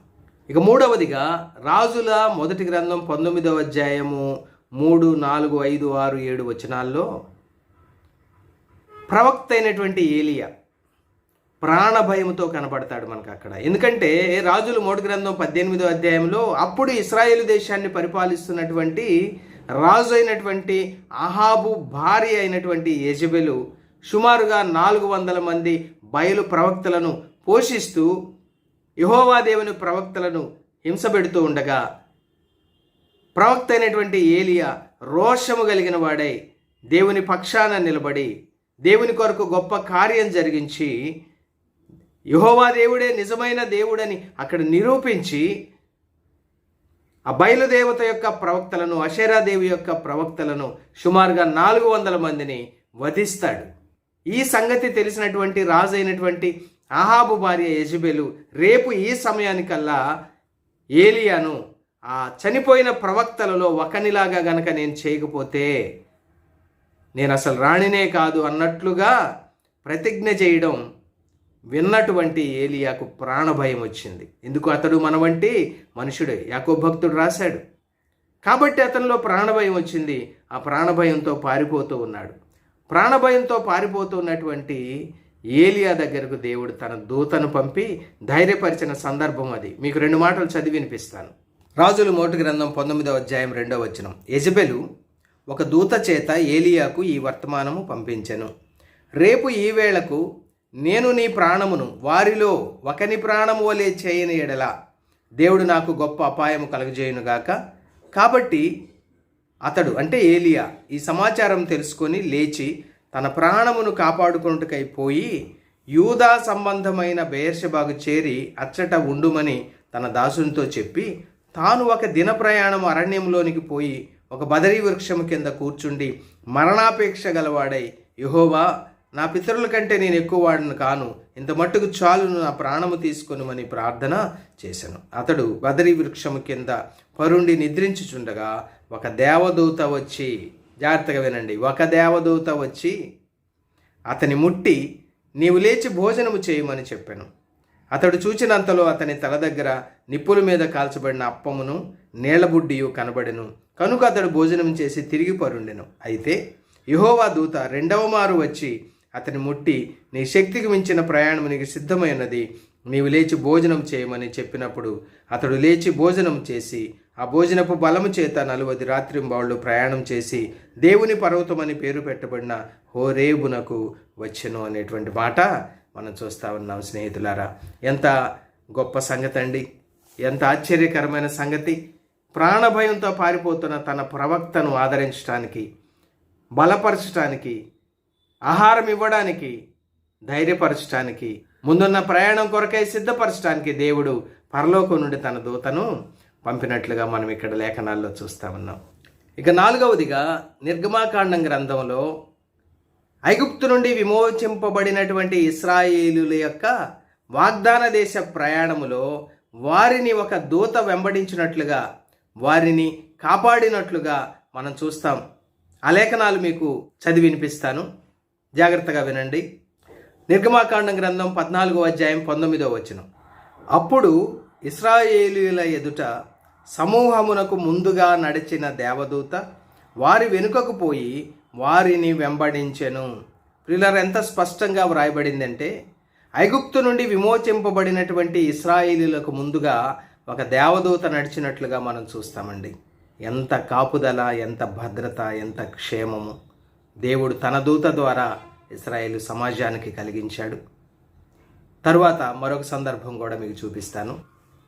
ఇక మూడవదిగా రాజుల మొదటి గ్రంథం 19వ అధ్యాయము 3, 4, 5, 6, 7 వచనాల్లో ప్రవక్త అయినటువంటి ఏలియా ప్రాణభయముతో కనబడతాడు మనకు అక్కడ. ఎందుకంటే రాజుల మొదటి గ్రంథం 18వ అధ్యాయంలో అప్పుడు ఇశ్రాయేలు దేశాన్ని పరిపాలిస్తున్నటువంటి రాజు అయినటువంటి అహాబు భార్య అయినటువంటి యెజెబెలు సుమారుగా 400 మంది బయలు ప్రవక్తలను పోషిస్తూ యెహోవా దేవుని ప్రవక్తలను హింసపెడుతూ ఉండగా ప్రవక్త అయినటువంటి ఏలియా రోషము కలిగిన వాడై దేవుని పక్షాన నిలబడి దేవుని కొరకు గొప్ప కార్యం జరిగించి యెహోవా దేవుడే నిజమైన దేవుడని అక్కడ నిరూపించి ఆ బయలుదేవత యొక్క ప్రవక్తలను, అషేరాదేవి యొక్క ప్రవక్తలను సుమారుగా 400 మందిని వధిస్తాడు. ఈ సంగతి తెలిసినటువంటి రాజు అయినటువంటి అహాబు భార్య యెజెబెలు రేపు ఈ సమయానికల్లా ఏలియాను ఆ చనిపోయిన ప్రవక్తలలో ఒకనిలాగా గనక నేను చేయకపోతే నేను అసలు రాణినే కాదు అన్నట్లుగా ప్రతిజ్ఞ చేయడం విన్నటువంటి ఏలియాకు ప్రాణభయం వచ్చింది. ఎందుకు? అతడు మన వంటి మనుషుడే, యాకోబు భక్తుడు రాశాడు. కాబట్టి అతనిలో ప్రాణభయం వచ్చింది. ఆ ప్రాణభయంతో పారిపోతూ ఉన్నాడు. ప్రాణభయంతో పారిపోతూ ఉన్నటువంటి ఏలియా దగ్గరకు దేవుడు తన దూతను పంపి ధైర్యపరిచిన సందర్భం అది. మీకు 2 మాటలు చదివి వినిపిస్తాను. రాజుల మొదటి గ్రంథం 19వ అధ్యాయం 2వ వచనం. యెజెబెలు ఒక దూత చేత ఏలియాకు ఈ వర్తమానము పంపించెను. రేపు ఈ వేళకు నేను నీ ప్రాణమును వారిలో ఒకని ప్రాణము వలె చేయని ఎడల దేవుడు నాకు గొప్ప అపాయము కలుగజేయునుగాక. కాబట్టి అతడు అంటే ఏలియా ఈ సమాచారం తెలుసుకొని లేచి తన ప్రాణమును కాపాడుకొనుటకై పోయి యూదా సంబంధమైన బెయేర్షెబాకు చేరి అచ్చట ఉండుమని తన దాసునితో చెప్పి తాను ఒక దిన ప్రయాణం అరణ్యంలోనికి పోయి ఒక బదరీ వృక్షము కింద కూర్చుండి మరణాపేక్ష గలవాడై, యెహోవా, నా పితరుల కంటే నేను ఎక్కువ వాడిని కాను, ఇంత మట్టుకు చాలును, నా ప్రాణము తీసుకొనుమని ప్రార్థన చేశాను. అతడు బదరీ వృక్షము కింద పరుండి నిద్రించుచుండగా ఒక దేవదూత వచ్చి, జాగ్రత్తగా వినండి, ఒక దేవదూత వచ్చి అతని ముట్టి నీవు లేచి భోజనము చేయమని చెప్పాను. అతడు చూచినంతలో అతని తల దగ్గర నిప్పుల మీద కాల్చబడిన అప్పమును నీళ్లబుడ్డియు కనబడెను. కనుక అతడు భోజనం చేసి తిరిగి పరుండెను. అయితే యెహోవా దూత 2వ మారు వచ్చి అతని ముట్టి నీ శక్తికి మించిన ప్రయాణం నీకు సిద్ధమైనది, నీవు లేచి భోజనం చేయమని చెప్పినప్పుడు అతడు లేచి భోజనం చేసి ఆ భోజనపు బలము చేత 40 రాత్రింబాళ్ళు ప్రయాణం చేసి దేవుని పర్వతమని పేరు పెట్టబడిన హోరేబునకు వచ్చెను అనేటువంటి మాట మనం చూస్తూ ఉన్నాం. స్నేహితులారా, ఎంత గొప్ప సంగతి అండి, ఎంత ఆశ్చర్యకరమైన సంగతి. ప్రాణభయంతో పారిపోతున్న తన ప్రవక్తను ఆదరించడానికి, బలపరచడానికి, ఆహారం ఇవ్వడానికి, ధైర్యపరచడానికి, ముందున్న ప్రయాణం కొరకై సిద్ధపరచడానికి దేవుడు పరలోకం నుండి తన దూతను పంపినట్లుగా మనం ఇక్కడ లేఖనాల్లో చూస్తూ ఉన్నాం. ఇక 4వదిగా నిర్గమాకాండం గ్రంథంలో ఐగుప్తు నుండి విమోచింపబడినటువంటి ఇశ్రాయేలుల యొక్క వాగ్దాన దేశ ప్రయాణములో వారిని ఒక దూత వెంబడించినట్లుగా, వారిని కాపాడినట్లుగా మనం చూస్తాం. ఆ లేఖనాలు మీకు చదివి వినిపిస్తాను, జాగ్రత్తగా వినండి. నిర్గమాకాండం గ్రంథం 14వ అధ్యాయం 19వ వచనం. అప్పుడు ఇశ్రాయేలీయుల ఎదుట సమూహమునకు ముందుగా నడిచిన దేవదూత వారి వెనుకకు పోయి వారిని వెంబడించెను. ప్రియులారా, ఎంత స్పష్టంగా వ్రాయబడిందంటే ఐగుప్తు నుండి విమోచింపబడినటువంటి ఇశ్రాయేలీయులకు ముందుగా ఒక దేవదూత నడిచినట్లుగా మనం చూస్తామండి. ఎంత కాపుదల, ఎంత భద్రత, ఎంత క్షేమము దేవుడు తన దూత ద్వారా ఇశ్రాయేలు సమాజానికి కలిగించాడు. తరువాత మరొక సందర్భం కూడా మీకు చూపిస్తాను.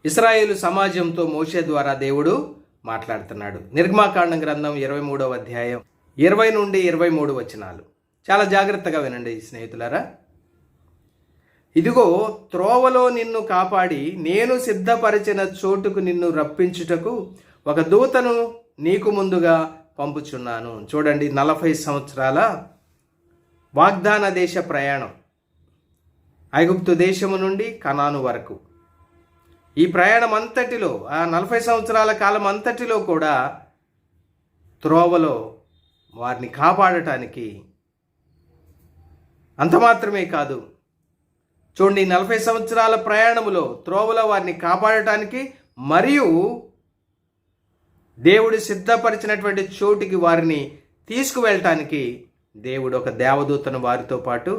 ఇశ్రాయేలు సమాజంతో మోషే ద్వారా దేవుడు మాట్లాడుతున్నాడు. నిర్గమాకాండం గ్రంథం 23వ అధ్యాయం 20 నుండి 23 వచనాలు. చాలా జాగ్రత్తగా వినండి స్నేహితులారా. ఇదిగో, త్రోవలో నిన్ను కాపాడి నేను సిద్ధపరిచిన చోటుకు నిన్ను రప్పించుటకు ఒక దూతను నీకు ముందుగా పంపుచున్నాను. చూడండి, 40 సంవత్సరాల వాగ్దాన దేశ ప్రయాణం, ఐగుప్తు దేశము నుండి కనాను వరకు. ఈ ప్రయాణం అంతటిలో, ఆ 40 సంవత్సరాల కాలం అంతటిలో కూడా త్రోవలో వారిని కాపాడటానికి, అంత మాత్రమే కాదు, చూడండి, 40 సంవత్సరాల ప్రయాణములో త్రోవలో వారిని కాపాడటానికి మరియు దేవుడు సిద్ధపరిచినటువంటి చోటికి వారిని తీసుకువెళ్ళటానికి దేవుడు ఒక దేవదూతను వారితో పాటు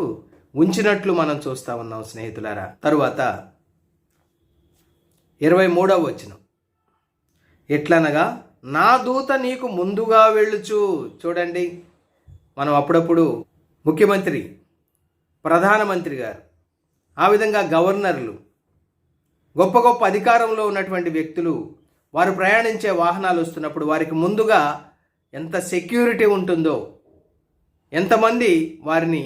ఉంచినట్లు మనం చూస్తూ ఉన్నాం స్నేహితులారా. తరువాత 23వ వచనం. ఎట్లనగా నా దూత నీకు ముందుగా వెళ్ళుచు. చూడండి, మనం అప్పుడప్పుడు ముఖ్యమంత్రి, ప్రధానమంత్రి గారు, ఆ విధంగా గవర్నర్లు, గొప్ప గొప్ప అధికారంలో ఉన్నటువంటి వ్యక్తులు వారు ప్రయాణించే వాహనాలు వస్తున్నప్పుడు వారికి ముందుగా ఎంత సెక్యూరిటీ ఉంటుందో, ఎంతమంది వారిని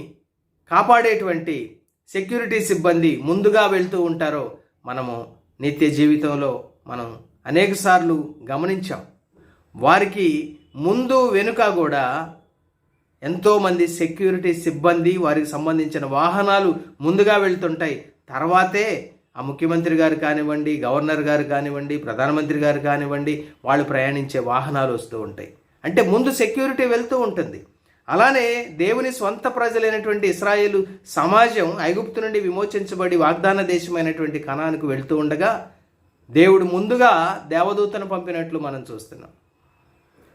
కాపాడేటువంటి సెక్యూరిటీ సిబ్బంది ముందుగా వెళ్తూ ఉంటారో మనము నిత్య జీవితంలో మనం అనేకసార్లు గమనించాం. వారికి ముందు వెనుక కూడా ఎంతోమంది సెక్యూరిటీ సిబ్బంది, వారికి సంబంధించిన వాహనాలు ముందుగా వెళ్తుంటాయి. తర్వాతే ఆ ముఖ్యమంత్రి గారు కానివ్వండి, గవర్నర్ గారు కానివ్వండి, ప్రధానమంత్రి గారు కానివ్వండి, వాళ్ళు ప్రయాణించే వాహనాలు వస్తూ ఉంటాయి. అంటే ముందు సెక్యూరిటీ వెళ్తూ ఉంటుంది. అలానే దేవుని స్వంత ప్రజలైనటువంటి ఇశ్రాయేలు సమాజం ఐగుప్తు నుండి విమోచించబడి వాగ్దాన దేశమైనటువంటి కనానుకు వెళ్తూ ఉండగా దేవుడు ముందుగా దేవదూతను పంపినట్లు మనం చూస్తున్నాం.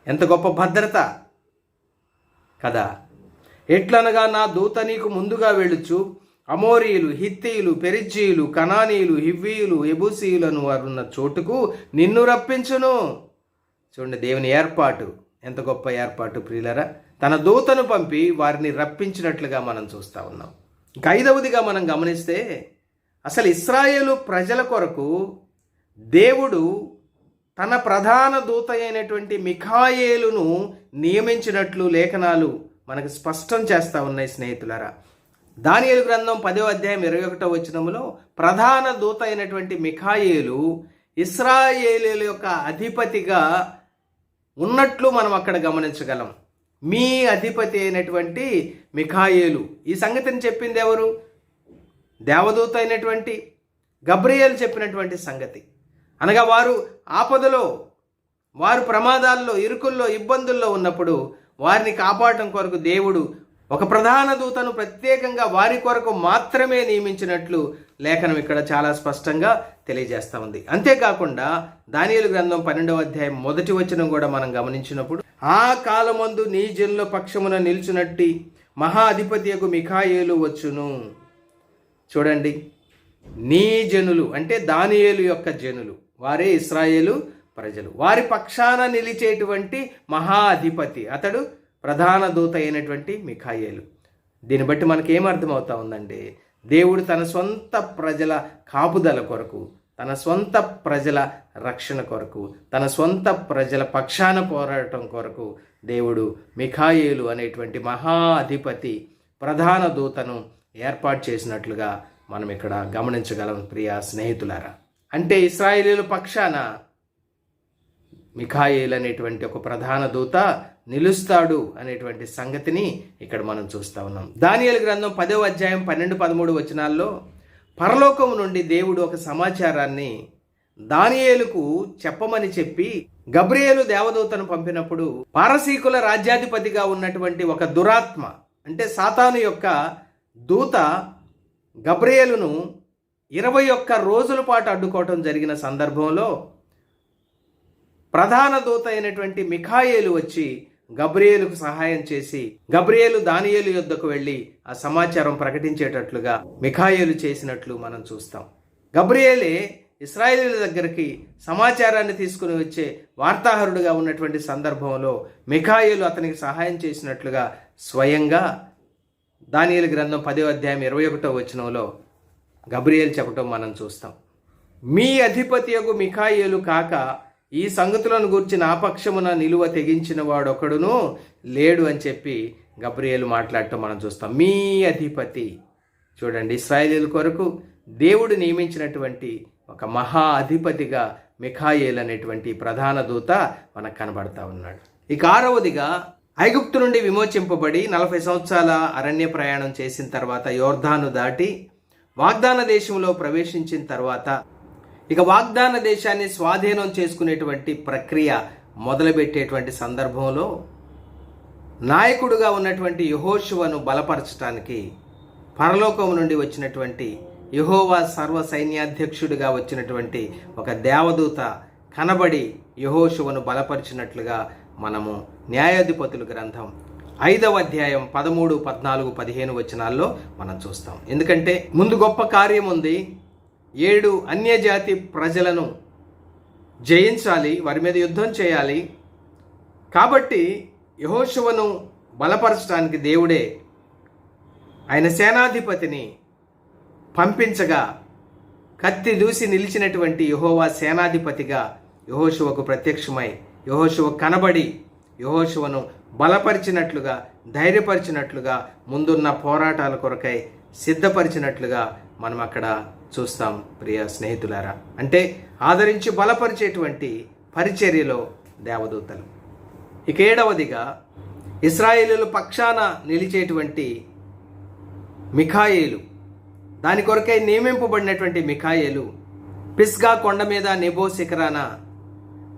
ఎంత గొప్ప భద్రత కదా! ఎట్లనగా నా దూత నీకు ముందుగా వెళ్ళుచు అమోరీయులు, హిత్తీయులు, పెరిజ్జీయులు, కనానీయులు, హివ్వీయులు, ఎబూసీయులను వారున్న చోటుకు నిన్ను రప్పించును. చూడండి, దేవుని ఏర్పాటు ఎంత గొప్ప ఏర్పాటు ప్రియులరా. తన దూతను పంపి వారిని రప్పించినట్లుగా మనం చూస్తూ ఉన్నాం. ఇంకా 5వదిగా మనం గమనిస్తే అసలు ఇశ్రాయేలు ప్రజల కొరకు దేవుడు తన ప్రధాన దూత అయినటువంటి మిఖాయేలును నియమించినట్లు లేఖనాలు మనకు స్పష్టం చేస్తూ ఉన్నాయి స్నేహితులారా. దానియేలు గ్రంథం 10వ అధ్యాయం 21వ వచనములో ప్రధాన దూత అయినటువంటి మిఖాయేలు ఇశ్రాయేలీయుల యొక్క అధిపతిగా ఉన్నట్లు మనం అక్కడ గమనించగలం. మీ అధిపతి అయినటువంటి మిఖాయేలు. ఈ సంగతిని చెప్పింది ఎవరు? దేవదూత అయినటువంటి గబ్రియేలు చెప్పినటువంటి సంగతి. అనగా వారు ఆపదలో, వారు ప్రమాదాల్లో, ఇరుకుల్లో, ఇబ్బందుల్లో ఉన్నప్పుడు వారిని కాపాడటం కొరకు దేవుడు ఒక ప్రధాన దూతను ప్రత్యేకంగా వారి కొరకు మాత్రమే నియమించినట్లు లేఖనం ఇక్కడ చాలా స్పష్టంగా తెలియజేస్తూ ఉంది. అంతేకాకుండా దానియేలు గ్రంథం 12వ అధ్యాయం 1వ వచనం కూడా మనం గమనించినప్పుడు ఆ కాలమందు నీ జనుల పక్షమున నిల్చునట్టి మహా అధిపతియకు మిఖాయేలు వచ్చును. చూడండి, నీ జనులు అంటే దానియేలు యొక్క జనులు, వారే ఇశ్రాయేలు ప్రజలు, వారి పక్షాన నిలిచేటువంటి మహా అధిపతి అతడు ప్రధాన దూత అయినటువంటి మిఖాయేలు. దీన్ని బట్టి మనకి ఏమర్థమవుతా ఉందంటే దేవుడు తన సొంత ప్రజల కాపుదల కొరకు, తన సొంత ప్రజల రక్షణ కొరకు, తన సొంత ప్రజల పక్షాన పోరాటం కొరకు దేవుడు మిఖాయేలు అనేటువంటి మహా అధిపతి ప్రధాన దూతను ఏర్పాటు చేసినట్లుగా మనం ఇక్కడ గమనించగలం ప్రియ స్నేహితులారా. అంటే ఇశ్రాయేలీయుల పక్షాన మిఖాయేలు అనేటువంటి ఒక ప్రధాన దూత నిలుస్తాడు అనేటువంటి సంగతిని ఇక్కడ మనం చూస్తూ ఉన్నాం. దానియేలు గ్రంథం 10వ అధ్యాయం 12-13 వచనాల్లో పరలోకము నుండి దేవుడు ఒక సమాచారాన్ని దానియేలుకు చెప్పమని చెప్పి గబ్రియేలు దేవదూతను పంపినప్పుడు పారసీకుల రాజ్యాధిపతిగా ఉన్నటువంటి ఒక దురాత్మ అంటే సాతాను యొక్క దూత గబ్రియేలును 21 రోజుల పాటు అడ్డుకోవటం జరిగిన సందర్భంలో ప్రధాన దూత అయినటువంటి మిఖాయేలు వచ్చి గబ్రియేలుకు సహాయం చేసి గబ్రియేలు దానియేలు యొద్దకు వెళ్ళి ఆ సమాచారం ప్రకటించేటట్లుగా మిఖాయేలు చేసినట్లు మనం చూస్తాం. గబ్రియేలే ఇశ్రాయేలీయుల దగ్గరికి సమాచారాన్ని తీసుకుని వచ్చే వార్తాహరుడుగా ఉన్నటువంటి సందర్భంలో మిఖాయేలు అతనికి సహాయం చేసినట్లుగా స్వయంగా దానియేలు గ్రంథం 10వ అధ్యాయం 21వ వచనంలో గబ్రియేలు చెప్పటం మనం చూస్తాం. మీ అధిపతియగు మిఖాయేలు కాక ఈ సంగతులను గూర్చి నా పక్షమున నిలువ తెగించిన వాడొకడును లేడు అని చెప్పి గబ్రియేలు మాట్లాడటం మనం చూస్తాం. మీ అధిపతి. చూడండి, ఇశ్రాయేలీయుల కొరకు దేవుడు నియమించినటువంటి ఒక మహా అధిపతిగా మిఖాయేలు అనేటువంటి ప్రధాన దూత మనకు కనబడతా ఉన్నాడు. ఇక 6వదిగా ఐగుప్తు నుండి విమోచింపబడి 40 సంవత్సరాల అరణ్య ప్రయాణం చేసిన తర్వాత యోర్దాను దాటి వాగ్దాన దేశంలో ప్రవేశించిన తర్వాత ఇక వాగ్దాన దేశాన్ని స్వాధీనం చేసుకునేటువంటి ప్రక్రియ మొదలుపెట్టేటువంటి సందర్భంలో నాయకుడుగా ఉన్నటువంటి యెహోషువను బలపరచడానికి పరలోకం నుండి వచ్చినటువంటి యెహోవా సర్వ సైన్యాధ్యక్షుడిగా వచ్చినటువంటి ఒక దేవదూత కనబడి యెహోషువను బలపరిచినట్లుగా మనము న్యాయాధిపతుల గ్రంథం 5వ అధ్యాయం 13, 14, 15 వచనాల్లో మనం చూస్తాం. ఎందుకంటే ముందు గొప్ప కార్యం ఉంది. 7 అన్యజాతి ప్రజలను జయించాలి, వారి మీద యుద్ధం చేయాలి. కాబట్టి యెహోషువను బలపరచడానికి దేవుడే ఆయన సేనాధిపతిని పంపించగా కత్తి దూసి నిలిచినటువంటి యెహోవా సేనాధిపతిగా యెహోషువకు ప్రత్యక్షమై యెహోషువ కనబడి యెహోషువను బలపరిచినట్లుగా, ధైర్యపరిచినట్లుగా, ముందున్న పోరాటాల కొరకై సిద్ధపరిచినట్లుగా మనం అక్కడ చూస్తాం ప్రియ స్నేహితులారా. అంటే ఆదరించి బలపరిచేటువంటి పరిచర్యలో దేవదూతలు. ఇక 7వదిగా ఇశ్రాయేలీయుల పక్షాన నిలిచేటువంటి మిఖాయేలు, దాని కొరకై నియమింపబడినటువంటి మిఖాయేలు పిస్గా కొండ మీద నెబో శిఖరాన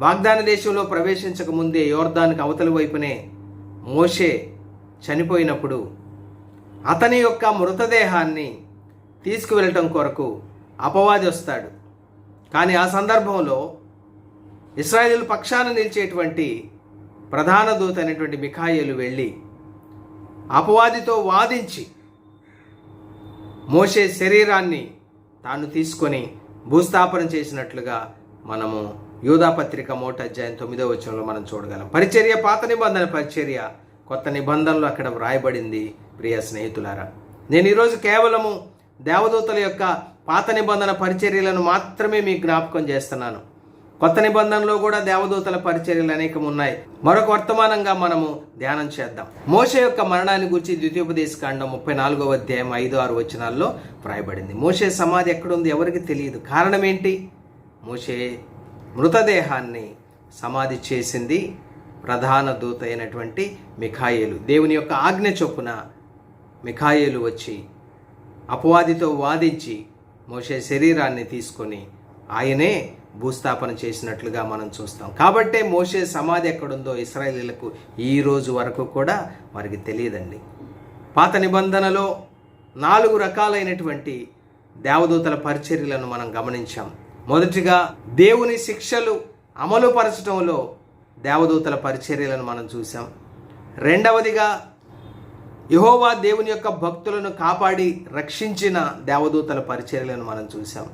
వాగ్దాన దేశంలో ప్రవేశించక ముందే యోర్దానుకు అవతలి వైపునే మోషే చనిపోయినప్పుడు అతని యొక్క మృతదేహాన్ని తీసుకువెళ్ళటం కొరకు అపవాది వస్తాడు. కానీ ఆ సందర్భంలో ఇశ్రాయేలు పక్షాన నిలిచేటువంటి ప్రధాన దూత అయినటువంటి మిఖాయేలు వెళ్ళి అపవాదితో వాదించి మోషే శరీరాన్ని తాను తీసుకొని భూస్థాపన చేసినట్లుగా మనము యూదాపత్రిక 1 అధ్యాయం 9వ వచనంలో మనం చూడగలం. పరిచర్య పాత నిబంధన పరిచర్య కొత్త నిబంధనలు అక్కడ వ్రాయబడింది. ప్రియ స్నేహితులారా, నేను ఈరోజు కేవలము దేవదూతల యొక్క పాత నిబంధన పరిచర్యలను మాత్రమే మీకు జ్ఞాపకం చేస్తున్నాను. కొత్త నిబంధనలో కూడా దేవదూతల పరిచర్యలు అనేకం ఉన్నాయి. మరొక వర్తమానంగా మనము ధ్యానం చేద్దాం. మోషే యొక్క మరణాన్ని గురించి ద్వితీయోపదేశకాండం 34వ అధ్యాయం 5-6 వచనాల్లో వ్రాయబడింది. మోషే సమాధి ఎక్కడుంది ఎవరికి తెలియదు. కారణం ఏంటి? మోషే మృతదేహాన్ని సమాధి చేసింది ప్రధాన దూత అయినటువంటి మిఖాయేలు. దేవుని యొక్క ఆజ్ఞ చొప్పున మిఖాయేలు వచ్చి అపవాదితో వాదించి మోషే శరీరాన్ని తీసుకొని ఆయనే భూస్థాపన చేసినట్లుగా మనం చూస్తాం. కాబట్టే మోషే సమాధి ఎక్కడుందో ఇశ్రాయేలీయులకు ఈ రోజు వరకు కూడా వారికి తెలియదండి. పాత నిబంధనలో 4 రకాలైనటువంటి దేవదూతల పరిచర్యలను మనం గమనించాం. మొదటిగా దేవుని శిక్షలు అమలుపరచడంలో దేవదూతల పరిచర్యలను మనం చూసాం. రెండవదిగా యెహోవా దేవుని యొక్క భక్తులను కాపాడి రక్షించిన దేవదూతల పరిచర్యలను మనం చూసాం.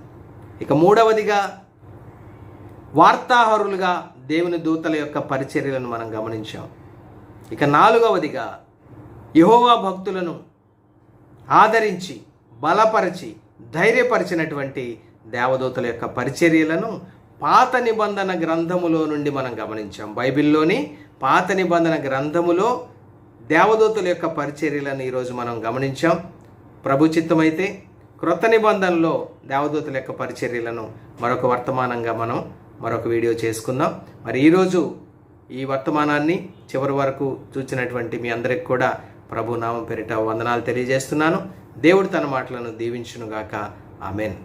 ఇక మూడవదిగా వార్తాహరులుగా దేవుని దూతల యొక్క పరిచర్యలను మనం గమనించాం. ఇక నాలుగవదిగా యెహోవా భక్తులను ఆదరించి బలపరిచి ధైర్యపరిచినటువంటి దేవదూతల యొక్క పరిచర్యలను పాత నిబంధన గ్రంథములో నుండి మనం గమనించాం. బైబిల్లోని పాత నిబంధన గ్రంథములో దేవదూతల యొక్క పరిచర్యలను ఈరోజు మనం గమనించాం. ప్రభు చిత్తమైతే క్రొత్త నిబంధనలో దేవదూతల యొక్క పరిచర్యలను మరొక వర్తమానంగా మనం మరొక వీడియో చేసుకుందాం. మరి ఈరోజు ఈ వర్తమానాన్ని చివరి వరకు చూసినటువంటి మీ అందరికి కూడా ప్రభు నామం పేరిట వందనాలు తెలియజేస్తున్నాను. దేవుడు తన మాటలను దీవించునుగాక. ఆమెన్.